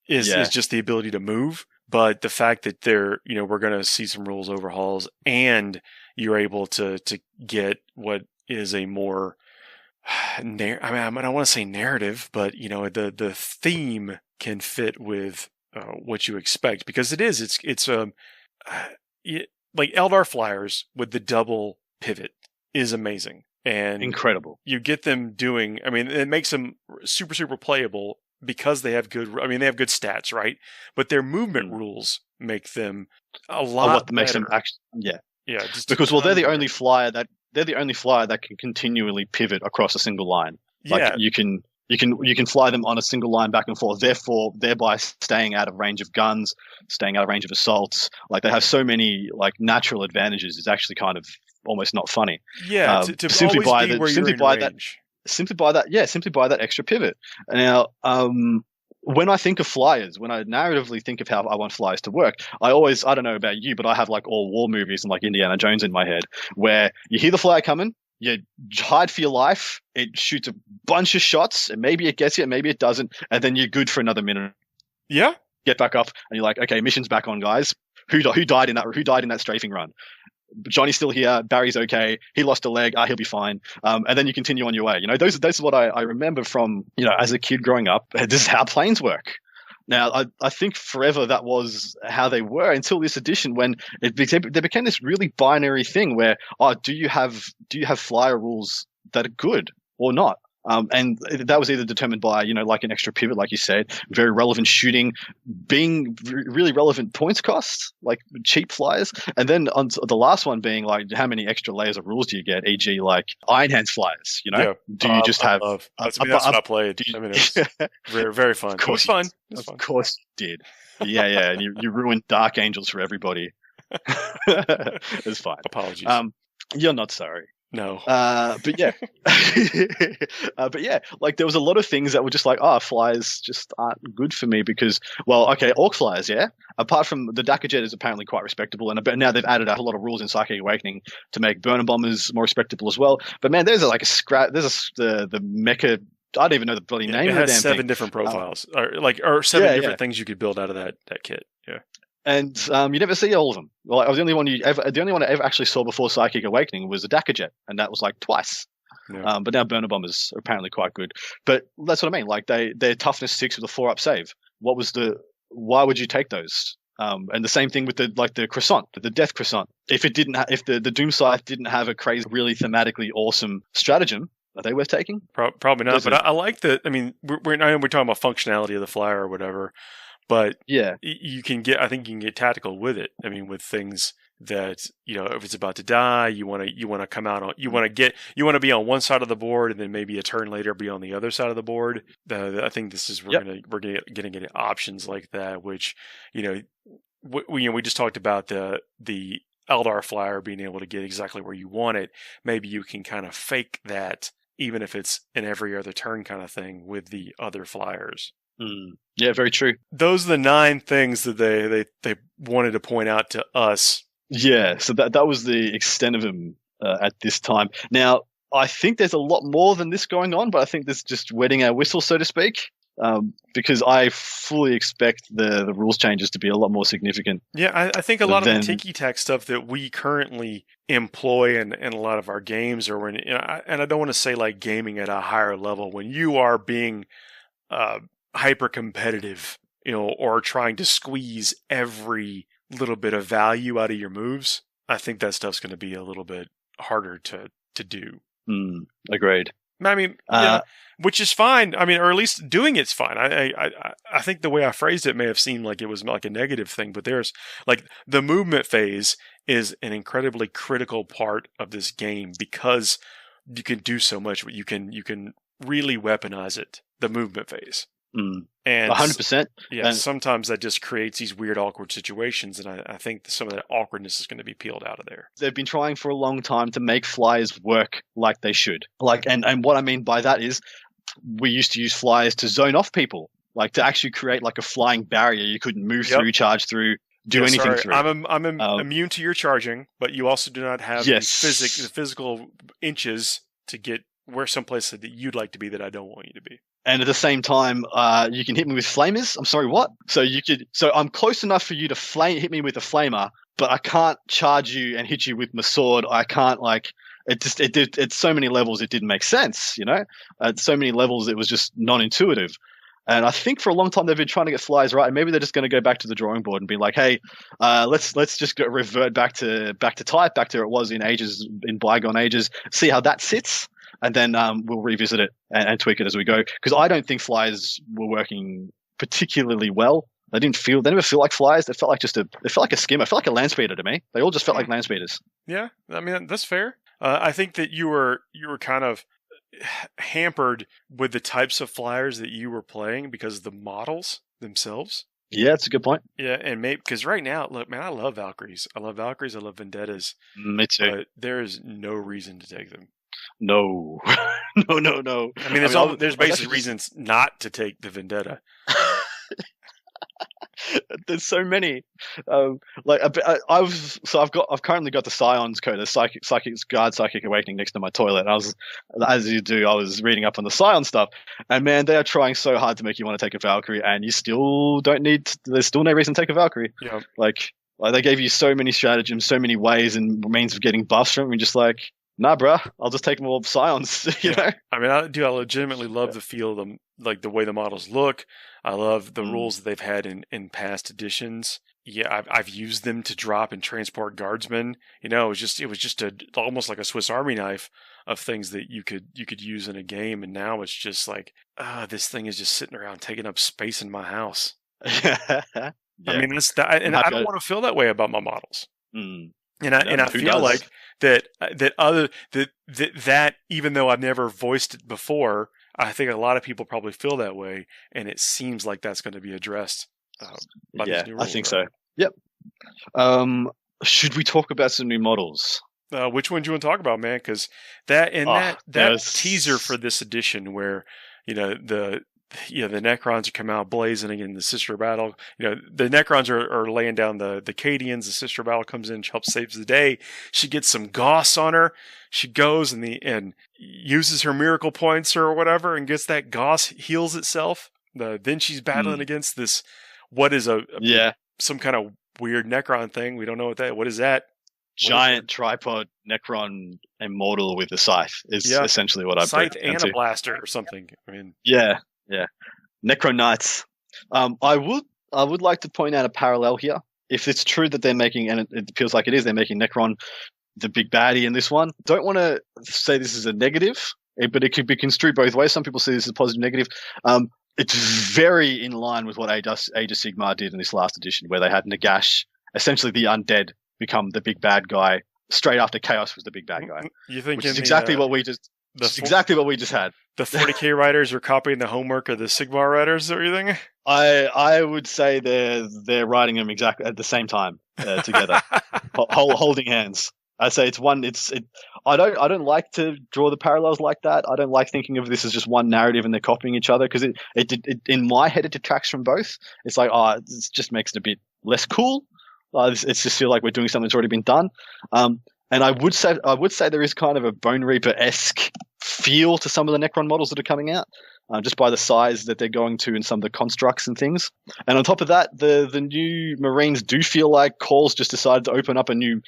Is just the ability to move, but the fact that we're going to see some rules overhauls, and you're able to get what is a more, I mean, I don't want to say narrative, but the theme can fit with what you expect, because it's like Eldar flyers with the double pivot is amazing and incredible. You get them doing, I mean, it makes them super, super playable because they have good stats, right? But their movement rules make them a lot what makes them actually, just because they're the only flyer that can continually pivot across a single line. Like you can fly them on a single line back and forth, thereby staying out of range of guns, staying out of range of assaults. Like they have so many like natural advantages. It's actually kind of almost not funny. Yeah, simply by that extra pivot. Now, when I think of flyers, when I narratively think of how I want flyers to work, I don't know about you, but I have like all war movies and like Indiana Jones in my head, where you hear the flyer coming, you hide for your life, it shoots a bunch of shots, and maybe it gets you, maybe it doesn't, and then you're good for another minute. Yeah. Get back up, and you're like, okay, mission's back on, guys. Who died in that strafing run? Johnny's still here. Barry's okay. He lost a leg. He'll be fine. And then you continue on your way. Those are what I remember from, as a kid growing up. This is how planes work. Now, I think forever that was how they were until this edition, when they became this really binary thing where, do you have flyer rules that are good or not? And that was either determined by, like an extra pivot, like you said, very relevant shooting, being really relevant points costs, like cheap flyers. And then on the last one being like, how many extra layers of rules do you get? E.g. like Iron Hands flyers, Do you just have... That's what I played. I mean, it was very, very fun. It was fun. Of course you did. Yeah. And you ruined Dark Angels for everybody. It's fine. Apologies. You're not sorry. No. But yeah. Like there was a lot of things that were just like, flyers just aren't good for me because, well, okay, Orc flyers, yeah. Apart from the Dakka Jet is apparently quite respectable, and now they've added a lot of rules in Psychic Awakening to make Burner Bombers more respectable as well. But man, there's the Mecha. I don't even know the bloody name of the damn thing. It has 7 different profiles, or 7 different things you could build out of that kit. Yeah. And you never see all of them. Well, the only one I ever actually saw before Psychic Awakening was the Dakka Jet, and that was like twice. Yeah. But now Burner Bombers are apparently quite good. But that's what I mean. Like they're toughness 6 with a 4-up save. Why would you take those? And the same thing with the Croissant, the Death Croissant. If the Doom Scythe didn't have a crazy, really thematically awesome stratagem, are they worth taking? Probably not. But I like that. I mean, we're talking about functionality of the flyer or whatever. But yeah, I think you can get tactical with it. I mean, with things that, if it's about to die, you want to come out on, you want to be on one side of the board, and then maybe a turn later be on the other side of the board. I think this is we're going to get options like that, which we just talked about the Eldar flyer being able to get exactly where you want it. Maybe you can kind of fake that, even if it's an every other turn kind of thing with the other flyers. Yeah, very true. Those are the 9 things that they wanted to point out to us. Yeah, so that was the extent of them at this time. Now, I think there's a lot more than this going on, but I think this is just wetting our whistle, so to speak, because I fully expect the rules changes to be a lot more significant. Yeah, I think a lot of the ticky-tack stuff that we currently employ in a lot of our games, or and I don't want to say like gaming at a higher level, when you are being hyper competitive, or trying to squeeze every little bit of value out of your moves, I think that stuff's going to be a little bit harder to do. Agreed. I mean, which is fine. I mean, or at least doing it's fine. I think the way I phrased it may have seemed like it was like a negative thing, but there's like the movement phase is an incredibly critical part of this game because you can do so much. You can really weaponize it. The movement phase. And 100%. Yeah, And sometimes that just creates these weird, awkward situations, and I think some of that awkwardness is going to be peeled out of there. they've been trying for a long time to make flyers work like they should. And what I mean by that is we used to use flyers to zone off people, like to actually create like a flying barrier you couldn't move through, charge through, do anything through. I'm immune to your charging, but you also do not have the physical inches to get where someplace that you'd like to be that I don't want you to be. And at the same time, you can hit me with flamers. I'm sorry, what? So I'm close enough for you to hit me with a flamer, but I can't charge you and hit you with my sword. I can't at so many levels it didn't make sense, At so many levels it was just non-intuitive. And I think for a long time they've been trying to get flyers right, and maybe they're just going to go back to the drawing board and be like, "Hey, let's just revert back to type, back to where it was in bygone ages, see how that sits, and then we'll revisit it and tweak it as we go." Because I don't think flyers were working particularly well. They never feel like flyers. They felt like a skim. It felt like a land speeder to me. They all just felt like land speeders. Yeah, I mean that's fair. I think that you were kind of hampered with the types of flyers that you were playing because of the models themselves. Yeah, that's a good point. Yeah, and maybe because right now, look, man, I love Valkyries. I love Vendettas. Me too. But there is no reason to take them. No. No. I mean, there's basic reasons not to take the Vendetta. There's so many. I've currently got the Scions code, the Psychic Awakening next to my toilet. And I was reading up on the Scion stuff, and man, they are trying so hard to make you want to take a Valkyrie, and you still don't need. There's still no reason to take a Valkyrie. Yeah. Like they gave you so many stratagems, so many ways and means of getting buffs from it, and just like, nah, bruh, I'll just take more Scions. You know? I mean, I legitimately love the feel of them, like the way the models look. I love the rules that they've had in past editions. Yeah, I've used them to drop and transport guardsmen. It was just almost like a Swiss Army knife of things that you could use in a game. And now it's just like, this thing is just sitting around taking up space in my house. Yeah. I mean, and I don't want to feel that way about my models. Mm. And I feel like that even though I've never voiced it before, I think a lot of people probably feel that way, and it seems like that's going to be addressed. By these new rules, I think so. Yep. Should we talk about some new models? Which one do you want to talk about, man? Because that teaser for this edition, where the Necrons are come out blazing in the Sister Battle. The Necrons are laying down the Cadians. The Sister Battle comes in, helps saves the day. She gets some goss on her. She goes and uses her miracle points or whatever and gets that goss, heals itself. Then she's battling against this, what is some kind of weird Necron thing. We don't know what is that? Giant tripod Necron immortal with a scythe is essentially what I scythe and a blaster or something. I mean, yeah. Necron Knights. I would like to point out a parallel here. If it's true that they're making, and it feels like it is, they're making Necron the big baddie in this one. Don't want to say this is a negative, but it could be construed both ways. Some people see this as positive, negative. It's very in line with what Age of Sigmar did in this last edition, where they had Nagash, essentially the undead, become the big bad guy straight after Chaos was the big bad guy. You think which is exactly what we just had. The 40k writers are copying the homework of the Sigmar writers or anything? I would say they're writing them exactly at the same time together, holding hands. I say it's one. I don't like to draw the parallels like that. I don't like thinking of this as just one narrative and they're copying each other, because it in my head it detracts from both. It's like, it just makes it a bit less cool. It's just feel like we're doing something that's already been done. And I would say there is kind of a Bone Reaper-esque feel to some of the Necron models that are coming out, just by the size that they're going to and some of the constructs and things. And on top of that, the new Marines do feel like Call's just decided to open up a new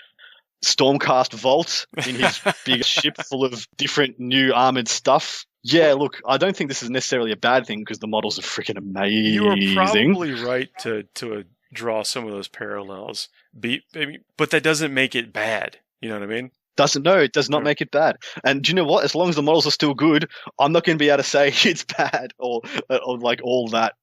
Stormcast vault in his big ship full of different new armored stuff. Yeah, look, I don't think this is necessarily a bad thing because the models are freaking amazing. You are probably right to draw some of those parallels, but that doesn't make it bad. You know what I mean? It does not make it bad. And do you know what? As long as the models are still good, I'm not going to be able to say it's bad or like all that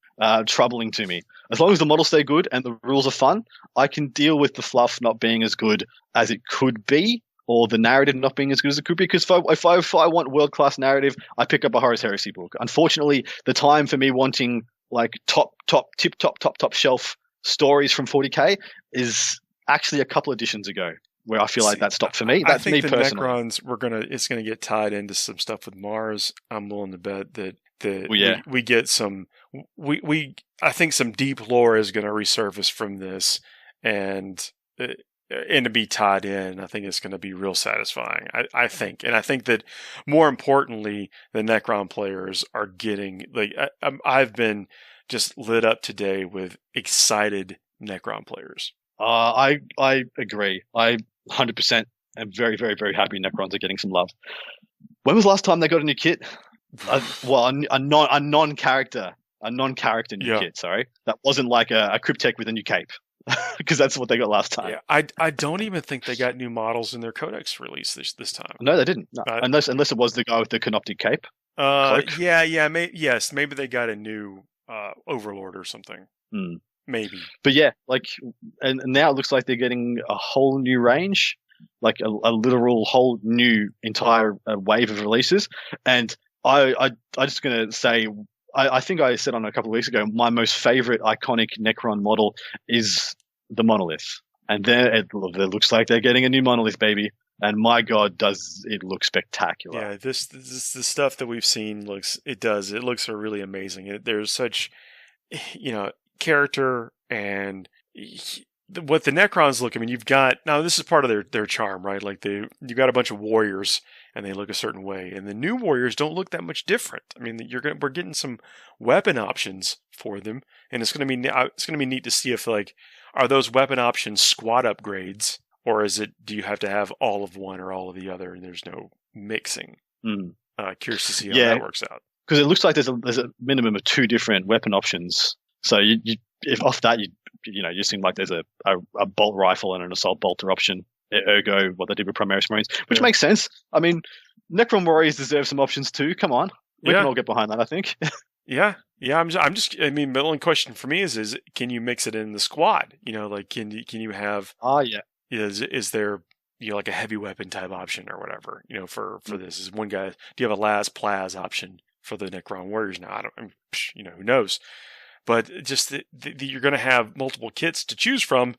troubling to me. As long as the models stay good and the rules are fun, I can deal with the fluff not being as good as it could be. or the narrative not being as good as it could be. Because if I want world class narrative, I pick up a Horus Heresy book. Unfortunately, the time for me wanting like top shelf stories from 40k is actually a couple editions ago, where I feel like that stopped for me. That's me personally. I think the Necrons it's gonna get tied into some stuff with Mars. I'm willing to bet that we get some I think some deep lore is going to resurface from this, and to be tied in, I think it's going to be real satisfying. I think that more importantly, the Necron players are getting like I've been just lit up today with excited Necron players. I agree. I 100% am very, very, very happy Necrons are getting some love. When was the last time they got a new kit? A non-character new kit. Sorry, that wasn't like a Cryptek with a new cape, because that's what they got last time. Yeah, I don't even think they got new models in their Codex release this time. No, they didn't. No. Unless it was the guy with the canoptic cape. Maybe they got a new Overlord or something. Maybe. But yeah, and now it looks like they're getting a whole new range, like a literal whole new entire wave of releases. And I'm just gonna say, I think I said on a couple of weeks ago, my most favorite iconic Necron model is the Monolith, and there it looks like they're getting a new Monolith, baby. And my God, does it look spectacular? Yeah, this the stuff that we've seen looks really amazing. There's such, character and what the Necrons look. I mean, you've got now this is part of their charm, right? Like you got a bunch of warriors and they look a certain way, and the new warriors don't look that much different. I mean, we're getting some weapon options for them, and it's going to be neat to see if are those weapon options squad upgrades, or do you have to have all of one or all of the other, and there's no mixing? Curious to see how that works out, because it looks like there's a minimum of 2 different weapon options. So if off that you seem like there's a bolt rifle and an assault bolter option. Ergo, what they did with Primaris Marines, which makes sense. I mean, Necron Warriors deserve some options too. Come on, we can all get behind that, I think. Yeah. I mean, the only question for me is can you mix it in the squad? Can you have? Is there like a heavy weapon type option or whatever? For this is one guy. Do you have a las Plaz option for the Necron Warriors now? Who knows? But just you're going to have multiple kits to choose from.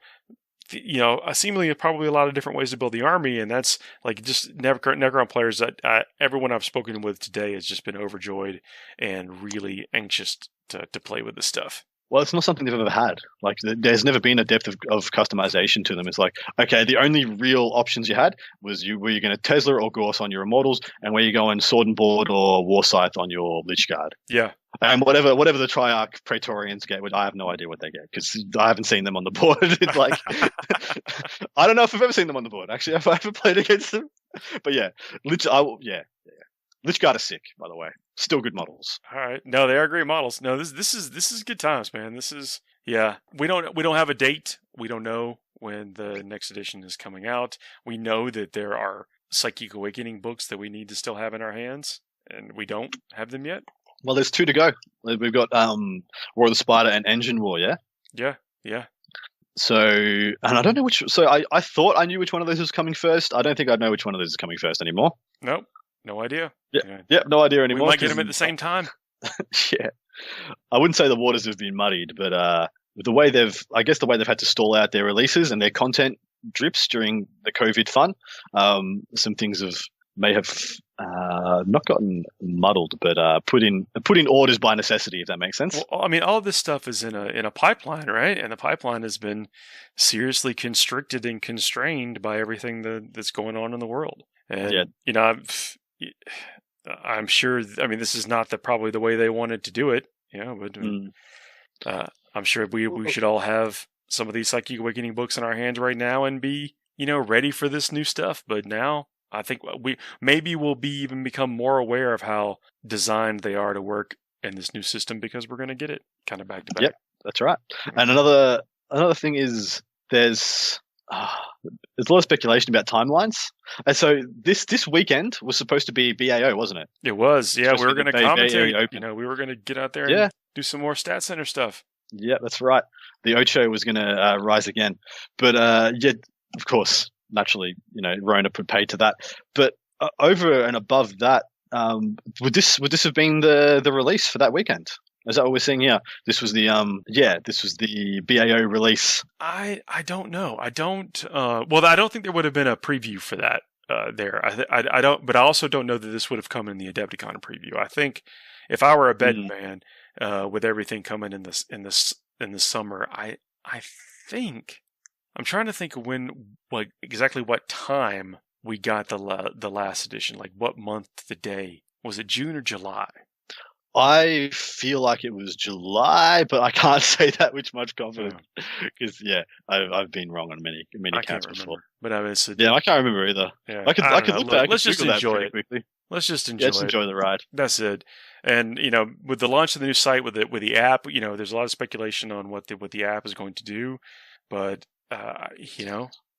Seemingly probably a lot of different ways to build the army, and that's just Necron players that everyone I've spoken with today has just been overjoyed and really anxious to play with this stuff. Well, it's not something they've ever had. There's never been a depth of customization to them. It's okay, the only real options you had was were you going to Tesla or Gorse on your Immortals, and where you going Sword and Board or War Scythe on your Lich Guard. Yeah. And whatever the Triarch Praetorians get, I have no idea what they get, because I haven't seen them on the board. It's I don't know if I've ever seen them on the board, actually, if I ever played against them. But yeah, Lich Guard is sick, by the way. Still good models. All right. No, they are great models. No, this is good times, man. This is We don't have a date. We don't know when the next edition is coming out. We know that there are Psychic Awakening books that we need to still have in our hands, and we don't have them yet. Well, there's 2 to go. We've got War of the Spider and Engine War, yeah? Yeah. So, and I don't know which. So I thought I knew which one of those was coming first. I don't think I know which one of those is coming first anymore. Nope. No idea. Yeah, no idea anymore. We might get them at the same time. Yeah. I wouldn't say the waters have been muddied, but the way they've had to stall out their releases and their content drips during the COVID fun, some things may have not gotten muddled, but put in orders by necessity, if that makes sense. Well, I mean, all of this stuff is in a pipeline, right? And the pipeline has been seriously constricted and constrained by everything that's going on in the world. And I'm sure. I mean, this is not probably the way they wanted to do it, but I'm sure we should all have some of these Psychic Awakening books in our hands right now and be ready for this new stuff. But now, I think we'll even become more aware of how designed they are to work in this new system, because we're going to get it kind of back to back. Yep, that's right. And another thing is there's a lot of speculation about timelines. And so this weekend was supposed to be BAO, wasn't it? It was. Yeah, we were going to commentate. We were going to get out there and do some more Stat Center stuff. Yeah, that's right. The Ocho was going to rise again, but of course, naturally, Rona put paid to that. But over and above that, would this have been the release for that weekend? Is that what we're seeing here? This was the this was the BAO release. I don't know. I don't. Well, I don't think there would have been a preview for that there. I don't. But I also don't know that this would have come in the Adepticon preview. I think if I were a betting man, with everything coming in the summer, I think I'm trying to think of exactly what time we got the last edition. Like what month, the day was it? June or July? I feel like it was July, but I can't say that with much confidence because I've been wrong on many counts before. But I mean, I can't remember either. Yeah, I could look back. Let's just enjoy it quickly. Let's just enjoy the ride. That's it. And with the launch of the new site with the app, there's a lot of speculation on what the app is going to do, but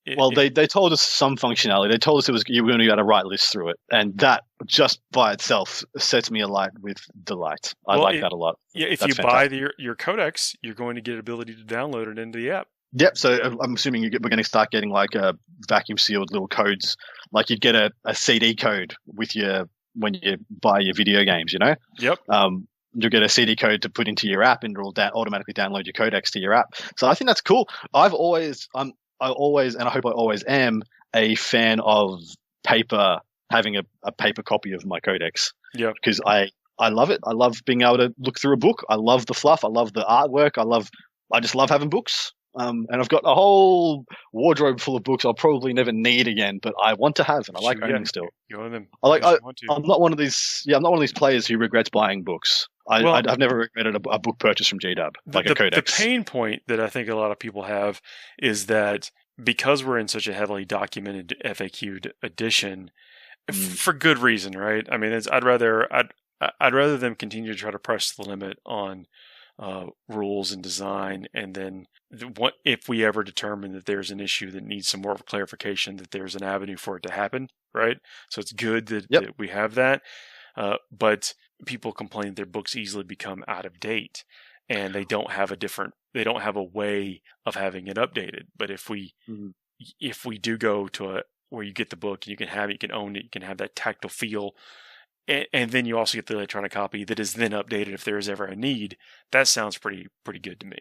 they told us some functionality. They told us you were going to be able to write lists through it, and that just by itself sets me alight with delight. I like that a lot. Yeah, if you buy your codex, you're going to get ability to download it into the app. Yep. So I'm assuming we're going to start getting like a vacuum sealed little codes, like you'd get a CD code with when you buy your video games. Yep. You'll get a CD code to put into your app, and it'll automatically download your codex to your app. So I think that's cool. I always, and I hope I always am, a fan of paper, having a paper copy of my codex. Yeah. Because I love it. I love being able to look through a book. I love the fluff. I love the artwork. I just love having books. And I've got a whole wardrobe full of books I'll probably never need again, but I want to have, and I like owning still. You own them. I'm not one of these. Yeah, I'm not one of these players who regrets buying books. I've never regretted a book purchase from GW, like a codex. The pain point that I think a lot of people have is that because we're in such a heavily documented FAQ'd edition, for good reason, right? I mean, I'd rather them continue to try to press the limit on rules and design, and then if we ever determine that there's an issue that needs some more clarification, that there's an avenue for it to happen, right? So it's good that we have that. But people complain their books easily become out of date, and they don't have a way of having it updated. But if we do go to where you get the book and you can own it, you can have that tactile feel, and then you also get the electronic copy that is then updated if there is ever a need. That sounds pretty good to me.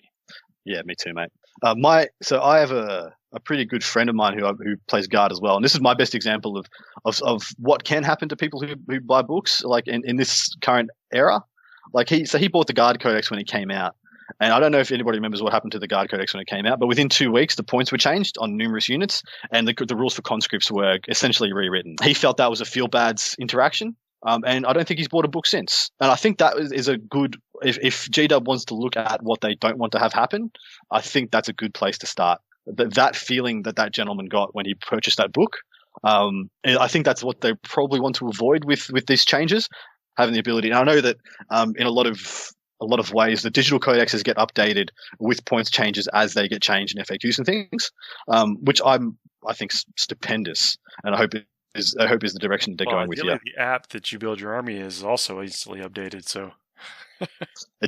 Yeah, me too, mate. So I have a pretty good friend of mine who plays Guard as well, and this is my best example of what can happen to people who buy books, like in this current era. Like he bought the Guard Codex when it came out, and I don't know if anybody remembers what happened to the Guard Codex when it came out, but within 2 weeks the points were changed on numerous units, and the rules for conscripts were essentially rewritten. He felt that was a feel bads interaction. And I don't think he's bought a book since. And I think that is a good, if GW wants to look at what they don't want to have happen, I think that's a good place to start. That feeling that gentleman got when he purchased that book, I think that's what they probably want to avoid with these changes, having the ability. And I know that in a lot of ways, the digital codexes get updated with points changes as they get changed in FAQs and things, which I think stupendous, and I hope is the direction they're going with. The app that you build your army is also easily updated. So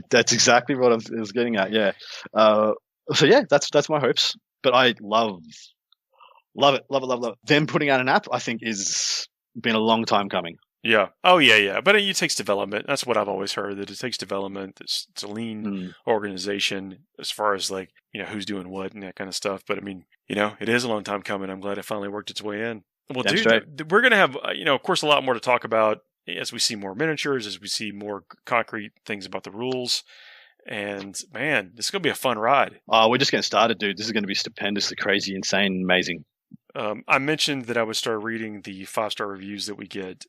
that's exactly what I was getting at. Yeah. So yeah, that's my hopes. But I love it. Them putting out an app, I think, is been a long time coming. Yeah. Oh yeah. But it takes development. That's what I've always heard. That it takes development. It's a lean organization as far as who's doing what and that kind of stuff. But I mean, it is a long time coming. I'm glad it finally worked its way in. Well, dude, we're going to have, of course, a lot more to talk about as we see more miniatures, as we see more concrete things about the rules. And, man, this is going to be a fun ride. We're just getting started, dude. This is going to be stupendously crazy, insane, amazing. I mentioned that I would start reading the 5-star reviews that we get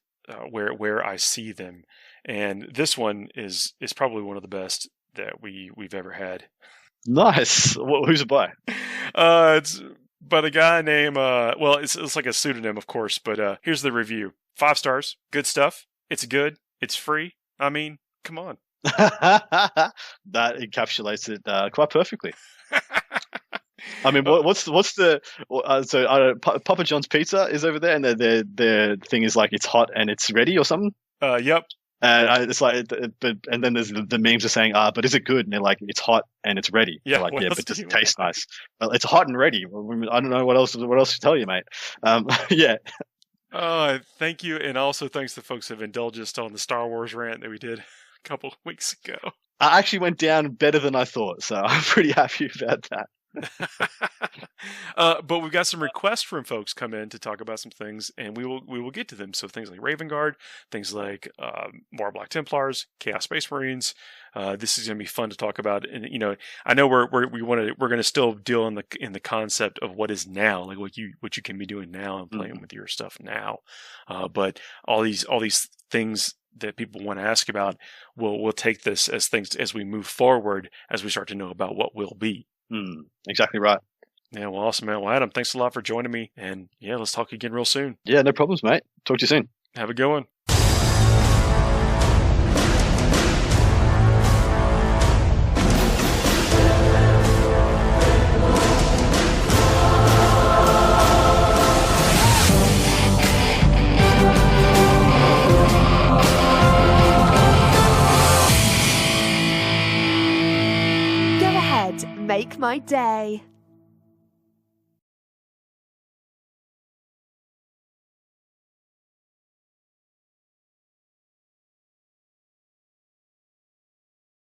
where I see them. And this one is probably one of the best that we've ever had. Nice. Who's it by? It's by the guy named, it's like a pseudonym, of course, but here's the review. 5 stars. Good stuff. It's good. It's free. I mean, come on. That encapsulates it quite perfectly. I mean, what's the Papa John's Pizza is over there, and their thing is like it's hot and it's ready or something. Yep. And it's like, and then there's the memes are saying, but is it good? And they're like, it's hot and it's ready. Yeah, They're like, what yeah, else but do does it you taste nice? Well, it's hot and ready. I don't know what else to tell you, mate. Yeah. Thank you, and also thanks to folks who have indulged us on the Star Wars rant that we did a couple of weeks ago. I actually went down better than I thought, so I'm pretty happy about that. But we've got some requests from folks come in to talk about some things, and we will get to them. So things like Raven Guard, things like more Black Templars, Chaos Space Marines. This is going to be fun to talk about, and I know we're going to still deal in the concept of what is now, like what you can be doing now and playing with your stuff now. But all these things that people want to ask about, we'll take this as things as we move forward, as we start to know about what will be. Exactly right. Yeah, well, awesome, man. Well, Adam, thanks a lot for joining me. And yeah, let's talk again real soon. Yeah, no problems, mate. Talk to you soon. Have a good one. Go ahead, make my day.